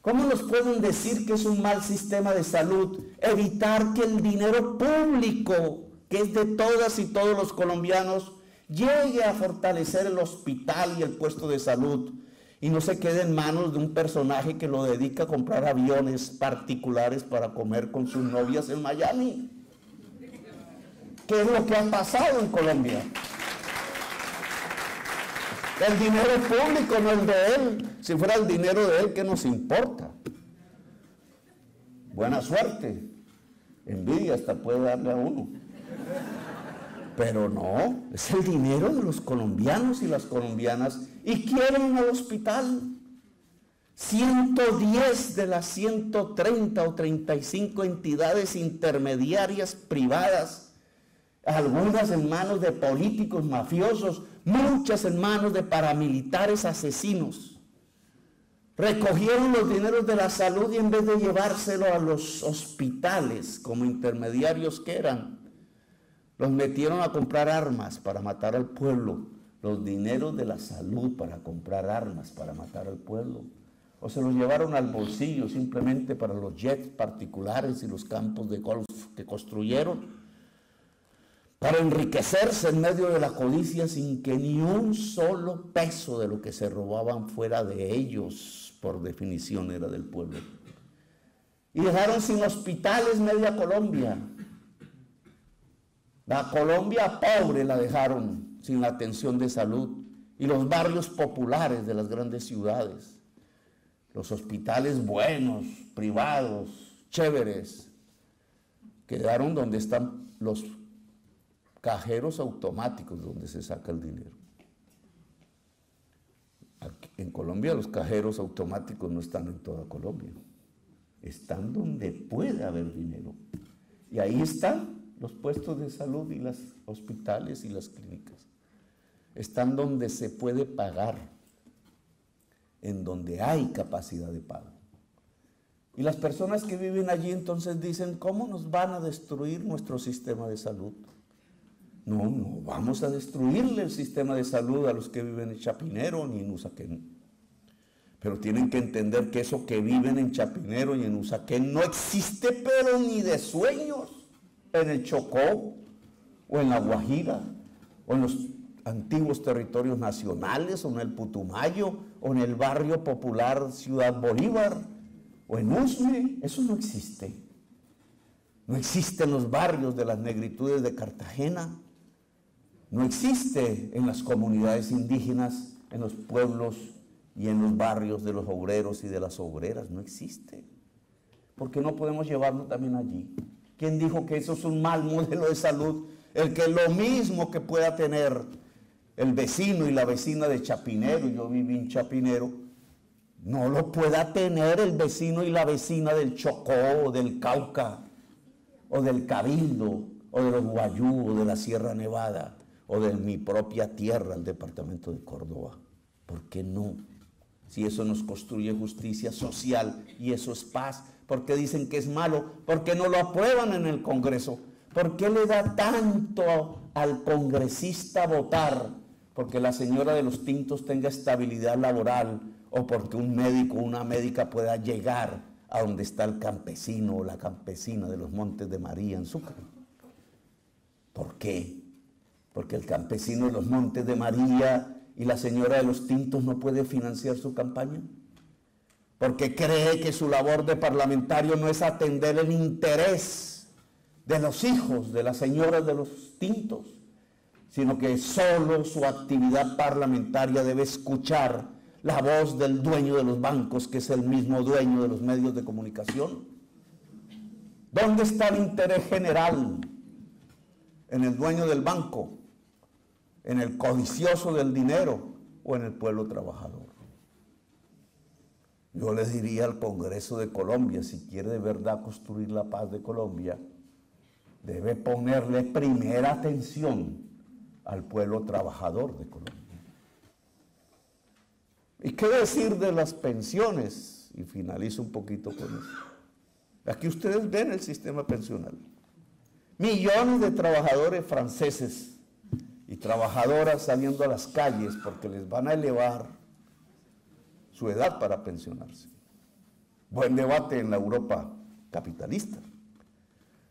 ¿Cómo nos pueden decir que es un mal sistema de salud evitar que el dinero público, que es de todas y todos los colombianos, llegue a fortalecer el hospital y el puesto de salud y no se quede en manos de un personaje que lo dedica a comprar aviones particulares para comer con sus novias en Miami? ¿Qué es lo que ha pasado en Colombia? El dinero público no es de él. Si fuera el dinero de él, ¿qué nos importa? Buena suerte. Envidia hasta puede darle a uno. Pero no, es el dinero de los colombianos y las colombianas y quieren al hospital. 110 de las 130 o 35 entidades intermediarias privadas, algunas en manos de políticos mafiosos, muchas en manos de paramilitares asesinos, recogieron los dineros de la salud y en vez de llevárselo a los hospitales como intermediarios que eran, los metieron a comprar armas para matar al pueblo. Los dineros de la salud para comprar armas para matar al pueblo. O se los llevaron al bolsillo simplemente para los jets particulares y los campos de golf que construyeron. Para enriquecerse en medio de la codicia sin que ni un solo peso de lo que se robaban fuera de ellos, por definición era del pueblo. Y dejaron sin hospitales media Colombia. La Colombia pobre la dejaron sin la atención de salud y los barrios populares de las grandes ciudades, los hospitales buenos, privados, chéveres, quedaron donde están los cajeros automáticos donde se saca el dinero. Aquí, en Colombia los cajeros automáticos no están en toda Colombia, están donde puede haber dinero. Y ahí están los puestos de salud y los hospitales y las clínicas. Están donde se puede pagar, en donde hay capacidad de pago. Y las personas que viven allí entonces dicen, ¿cómo nos van a destruir nuestro sistema de salud? No, no vamos a destruirle el sistema de salud a los que viven en Chapinero ni en Usaquén. Pero tienen que entender que eso que viven en Chapinero y en Usaquén no existe, pero ni de sueños, en el Chocó, o en la Guajira, o en los antiguos territorios nacionales, o en el Putumayo, o en el barrio popular Ciudad Bolívar, o en Usme. Eso no existe. No existe en los barrios de las negritudes de Cartagena. No existe en las comunidades indígenas, en los pueblos y en los barrios de los obreros y de las obreras. No existe. Porque no podemos llevarlo también allí. ¿Quién dijo que eso es un mal modelo de salud? El que lo mismo que pueda tener el vecino y la vecina de Chapinero, yo viví en Chapinero, no lo pueda tener el vecino y la vecina del Chocó, o del Cauca, o del Cabildo, o de los Guayú, o de la Sierra Nevada, o de mi propia tierra, el departamento de Córdoba. ¿Por qué no? Si eso nos construye justicia social y eso es paz. ¿Por qué dicen que es malo? ¿Por qué no lo aprueban en el Congreso? ¿Por qué le da tanto al congresista votar? Porque la señora de los tintos tenga estabilidad laboral, o porque un médico o una médica pueda llegar a donde está el campesino o la campesina de los Montes de María en Sucre. ¿Por qué? Porque el campesino de los Montes de María y la señora de los tintos no puede financiar su campaña. Porque cree que su labor de parlamentario no es atender el interés de los hijos de las señoras de los tintos, sino que solo su actividad parlamentaria debe escuchar la voz del dueño de los bancos, que es el mismo dueño de los medios de comunicación. ¿Dónde está el interés general? ¿En el dueño del banco? ¿En el codicioso del dinero? ¿O en el pueblo trabajador? Yo les diría al Congreso de Colombia, si quiere de verdad construir la paz de Colombia, debe ponerle primera atención al pueblo trabajador de Colombia. ¿Y qué decir de las pensiones? Y finalizo un poquito con eso. Aquí ustedes ven el sistema pensional. Millones de trabajadores franceses y trabajadoras saliendo a las calles porque les van a elevar su edad para pensionarse. Buen debate en la Europa capitalista.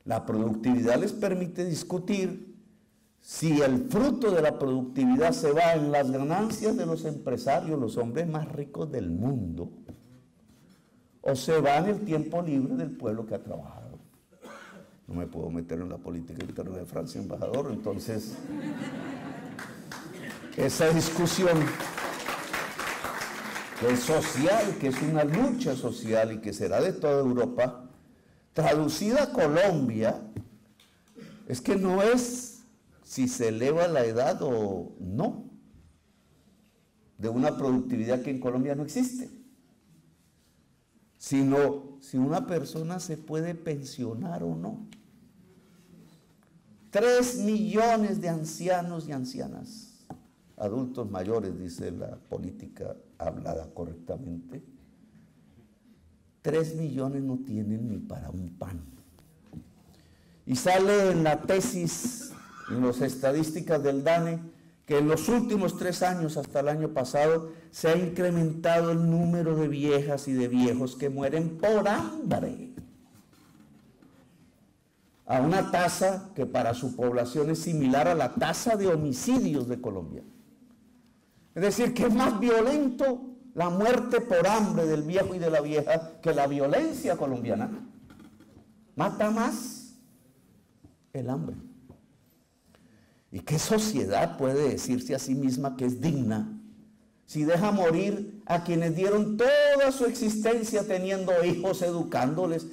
La productividad les permite discutir si el fruto de la productividad se va en las ganancias de los empresarios, los hombres más ricos del mundo, o se va en el tiempo libre del pueblo que ha trabajado. No me puedo meter en la política interna de Francia, embajador, entonces esa discusión que es social, que es una lucha social y que será de toda Europa, traducida a Colombia, es que no es si se eleva la edad o no, de una productividad que en Colombia no existe, sino si una persona se puede pensionar o no. 3 millones de ancianos y ancianas, adultos mayores, dice la política hablada correctamente, 3 millones no tienen ni para un pan. Y sale en la tesis, en las estadísticas del DANE, que en los últimos 3 años, hasta el año pasado, se ha incrementado el número de viejas y de viejos que mueren por hambre, a una tasa que para su población es similar a la tasa de homicidios de Colombia. Es decir, que es más violento la muerte por hambre del viejo y de la vieja que la violencia colombiana. Mata más el hambre. ¿Y qué sociedad puede decirse a sí misma que es digna si deja morir a quienes dieron toda su existencia teniendo hijos, educándoles?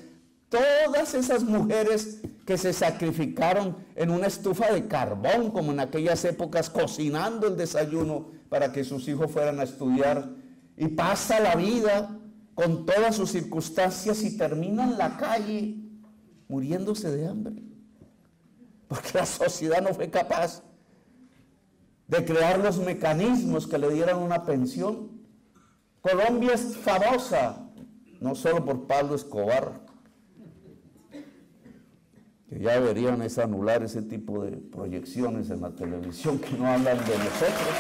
Todas esas mujeres que se sacrificaron en una estufa de carbón, como en aquellas épocas, cocinando el desayuno para que sus hijos fueran a estudiar, y pasa la vida con todas sus circunstancias y termina en la calle muriéndose de hambre, porque la sociedad no fue capaz de crear los mecanismos que le dieran una pensión. Colombia es famosa no solo por Pablo Escobar, que ya deberían anular ese tipo de proyecciones en la televisión que no hablan de nosotros.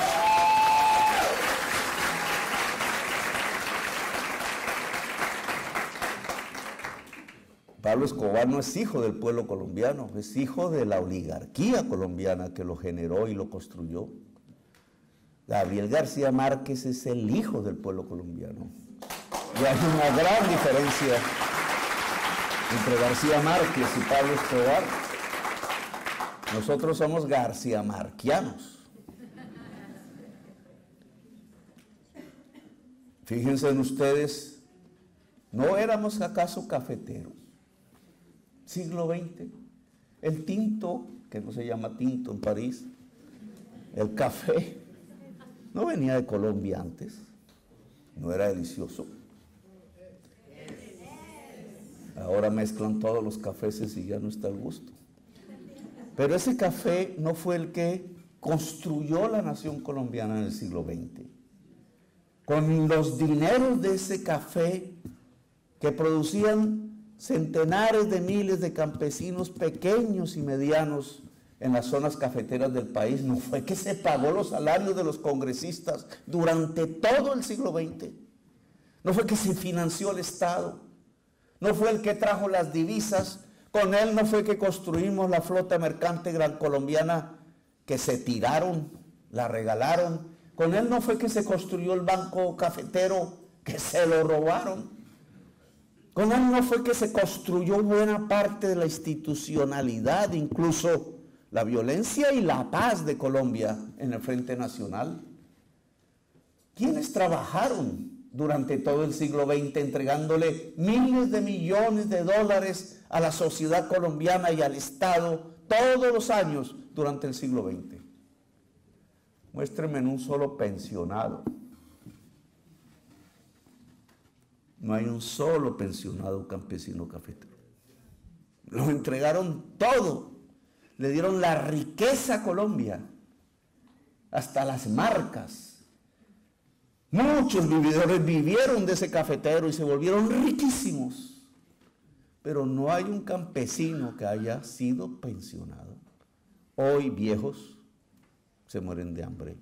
Pablo Escobar no es hijo del pueblo colombiano, es hijo de la oligarquía colombiana que lo generó y lo construyó. Gabriel García Márquez es el hijo del pueblo colombiano. Y hay una gran diferencia entre García Márquez y Pablo Escobar. Nosotros somos García Marquianos. Fíjense en ustedes, ¿no éramos acaso cafeteros? Siglo XX, el tinto, que no se llama tinto en París, el café, no venía de Colombia antes, no era delicioso. Ahora mezclan todos los cafés y ya no está el gusto. Pero ese café no fue el que construyó la nación colombiana en el siglo XX. Con los dineros de ese café que producían centenares de miles de campesinos pequeños y medianos en las zonas cafeteras del país, no fue que se pagó los salarios de los congresistas durante todo el siglo XX, no fue que se financió el Estado, no fue el que trajo las divisas, con él no fue que construimos la flota mercante gran colombiana que se tiraron, la regalaron, con él no fue que se construyó el banco cafetero que se lo robaron. Con él no fue que se construyó buena parte de la institucionalidad, incluso la violencia y la paz de Colombia en el Frente Nacional. ¿Quiénes trabajaron durante todo el siglo XX entregándole miles de millones de dólares a la sociedad colombiana y al Estado todos los años durante el siglo XX? Muéstrenme en un solo pensionado. No hay un solo pensionado campesino cafetero. Lo entregaron todo. Le dieron la riqueza a Colombia, hasta las marcas. Muchos vividores vivieron de ese cafetero y se volvieron riquísimos. Pero no hay un campesino que haya sido pensionado. Hoy viejos se mueren de hambre.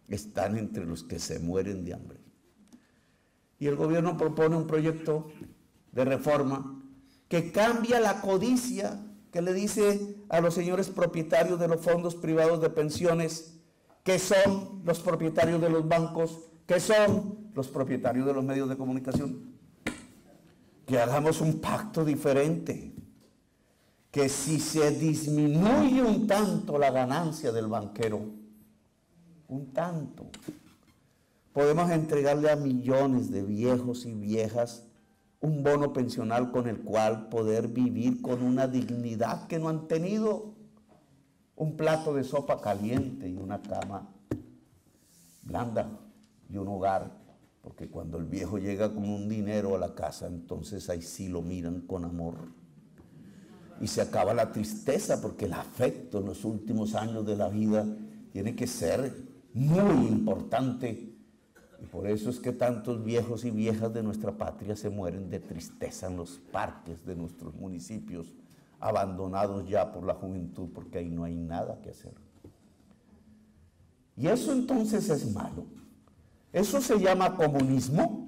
Están entre los que se mueren de hambre. Y el gobierno propone un proyecto de reforma que cambia la codicia, que le dice a los señores propietarios de los fondos privados de pensiones, que son los propietarios de los bancos, que son los propietarios de los medios de comunicación, que hagamos un pacto diferente, que si se disminuye un tanto la ganancia del banquero, un tanto, podemos entregarle a millones de viejos y viejas un bono pensional con el cual poder vivir con una dignidad que no han tenido, un plato de sopa caliente y una cama blanda y un hogar, porque cuando el viejo llega con un dinero a la casa, entonces ahí sí lo miran con amor y se acaba la tristeza, porque el afecto en los últimos años de la vida tiene que ser muy importante. Y por eso es que tantos viejos y viejas de nuestra patria se mueren de tristeza en los parques de nuestros municipios, abandonados ya por la juventud, porque ahí no hay nada que hacer. Y eso entonces es malo. Eso se llama comunismo.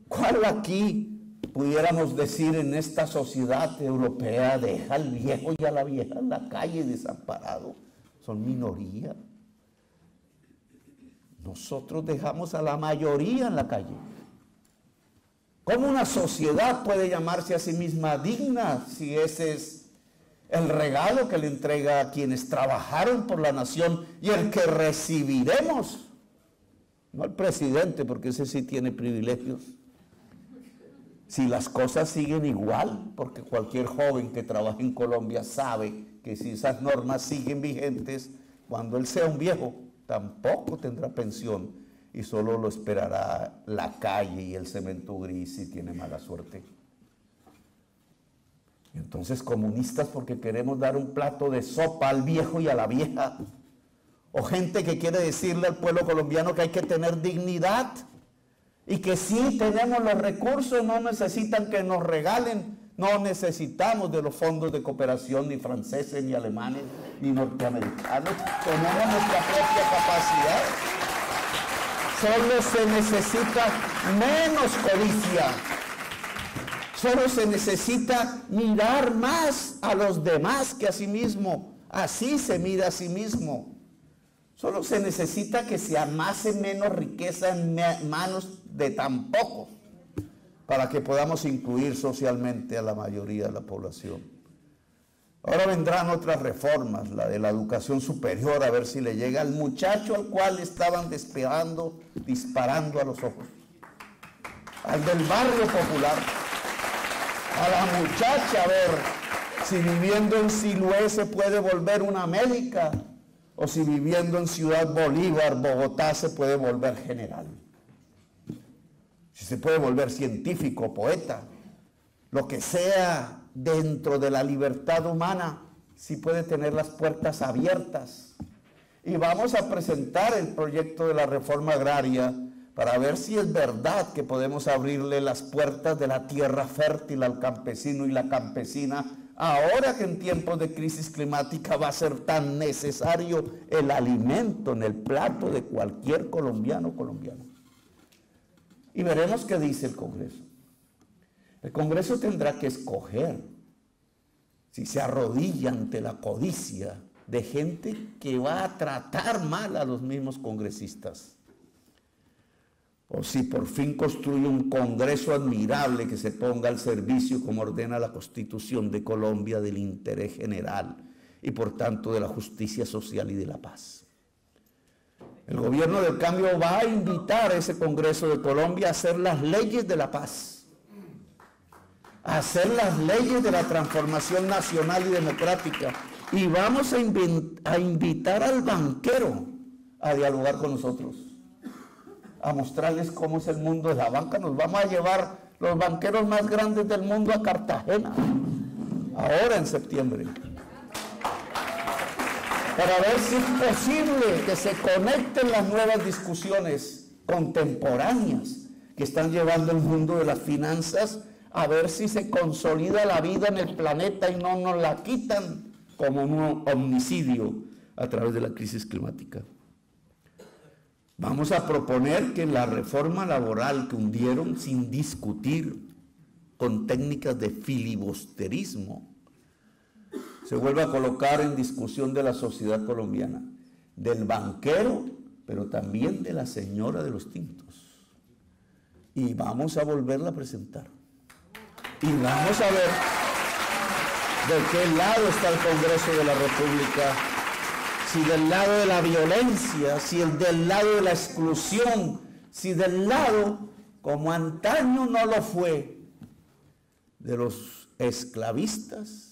¿Cuál aquí pudiéramos decir en esta sociedad europea deja al viejo y a la vieja en la calle desamparado? Son minoría. Nosotros dejamos a la mayoría en la calle. ¿Cómo una sociedad puede llamarse a sí misma digna si ese es el regalo que le entrega a quienes trabajaron por la nación y el que recibiremos? No al presidente, porque ese sí tiene privilegios. Si las cosas siguen igual, porque cualquier joven que trabaje en Colombia sabe que si esas normas siguen vigentes, cuando él sea un viejo, tampoco tendrá pensión y solo lo esperará la calle y el cemento gris si tiene mala suerte. Entonces, comunistas porque queremos dar un plato de sopa al viejo y a la vieja, o gente que quiere decirle al pueblo colombiano que hay que tener dignidad y que sí tenemos los recursos, no necesitan que nos regalen, no necesitamos de los fondos de cooperación ni franceses, ni alemanes, ni norteamericanos, tenemos nuestra propia capacidad. Solo se necesita menos codicia, solo se necesita mirar más a los demás que a sí mismo, así se mira a sí mismo. Solo se necesita que se amase menos riqueza en manos de tan pocos para que podamos incluir socialmente a la mayoría de la población. Ahora vendrán otras reformas, la de la educación superior, a ver si le llega al muchacho al cual estaban disparando a los ojos, al del barrio popular, a la muchacha, a ver si viviendo en Siloé se puede volver una médica, o si viviendo en Ciudad Bolívar, Bogotá, se puede volver general. Si se puede volver científico, poeta, lo que sea dentro de la libertad humana, si puede tener las puertas abiertas. Y vamos a presentar el proyecto de la reforma agraria para ver si es verdad que podemos abrirle las puertas de la tierra fértil al campesino y la campesina, ahora que en tiempos de crisis climática va a ser tan necesario el alimento en el plato de cualquier colombiano. Y veremos qué dice el Congreso. El Congreso tendrá que escoger si se arrodilla ante la codicia de gente que va a tratar mal a los mismos congresistas, o si por fin construye un Congreso admirable que se ponga al servicio, como ordena la Constitución de Colombia, del interés general y por tanto de la justicia social y de la paz. El gobierno del cambio va a invitar a ese Congreso de Colombia a hacer las leyes de la paz, a hacer las leyes de la transformación nacional y democrática, y vamos a invitar al banquero a dialogar con nosotros, a mostrarles cómo es el mundo de la banca. Nos vamos a llevar los banqueros más grandes del mundo a Cartagena, ahora en septiembre, para ver si es posible que se conecten las nuevas discusiones contemporáneas que están llevando el mundo de las finanzas, a ver si se consolida la vida en el planeta y no nos la quitan como un homicidio a través de la crisis climática. Vamos a proponer que la reforma laboral que hundieron sin discutir con técnicas de filibusterismo se vuelva a colocar en discusión de la sociedad colombiana, del banquero, pero también de la señora de los tintos. Y vamos a volverla a presentar. Y vamos a ver de qué lado está el Congreso de la República. Si del lado de la violencia, si del lado de la exclusión, si del lado, como antaño no lo fue, de los esclavistas,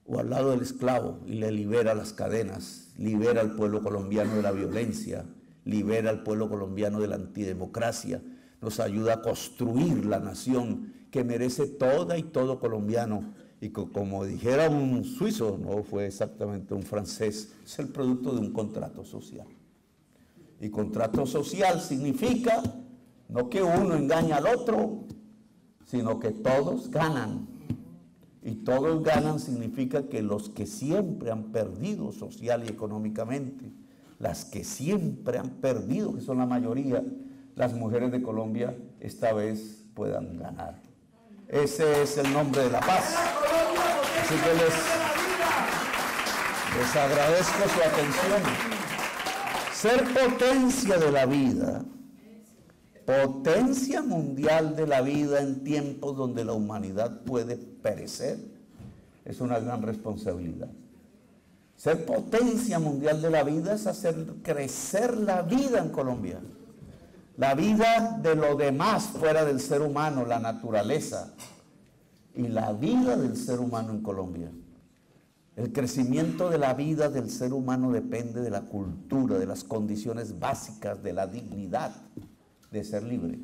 o al lado del esclavo y le libera las cadenas, libera al pueblo colombiano de la violencia, libera al pueblo colombiano de la antidemocracia, nos ayuda a construir la nación que merece toda y todo colombiano. Y como dijera un suizo, no fue exactamente un francés, es el producto de un contrato social. Y contrato social significa no que uno engaña al otro, sino que todos ganan. Y todos ganan significa que los que siempre han perdido social y económicamente, las que siempre han perdido, que son la mayoría, las mujeres de Colombia, esta vez puedan ganar. Ese es el nombre de la paz. Así que les agradezco su atención. Ser potencia de la vida, potencia mundial de la vida en tiempos donde la humanidad puede perecer, es una gran responsabilidad. Ser potencia mundial de la vida es hacer crecer la vida en Colombia. la vida de lo demás fuera del ser humano, la naturaleza, y la vida del ser humano en Colombia. El crecimiento de la vida del ser humano depende de la cultura, de las condiciones básicas, de la dignidad de ser libre.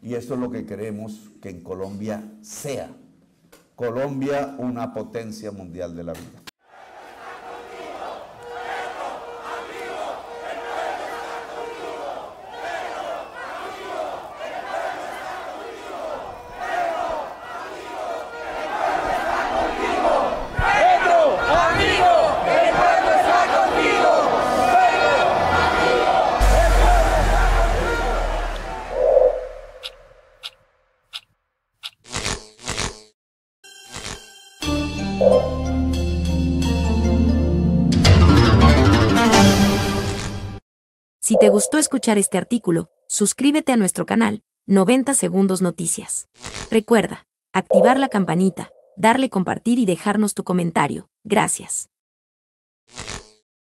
Y eso es lo que queremos que en Colombia sea. Colombia, una potencia mundial de la vida. Si te gustó escuchar este artículo, suscríbete a nuestro canal, 90 Segundos Noticias. Recuerda, activar la campanita, darle compartir y dejarnos tu comentario. Gracias.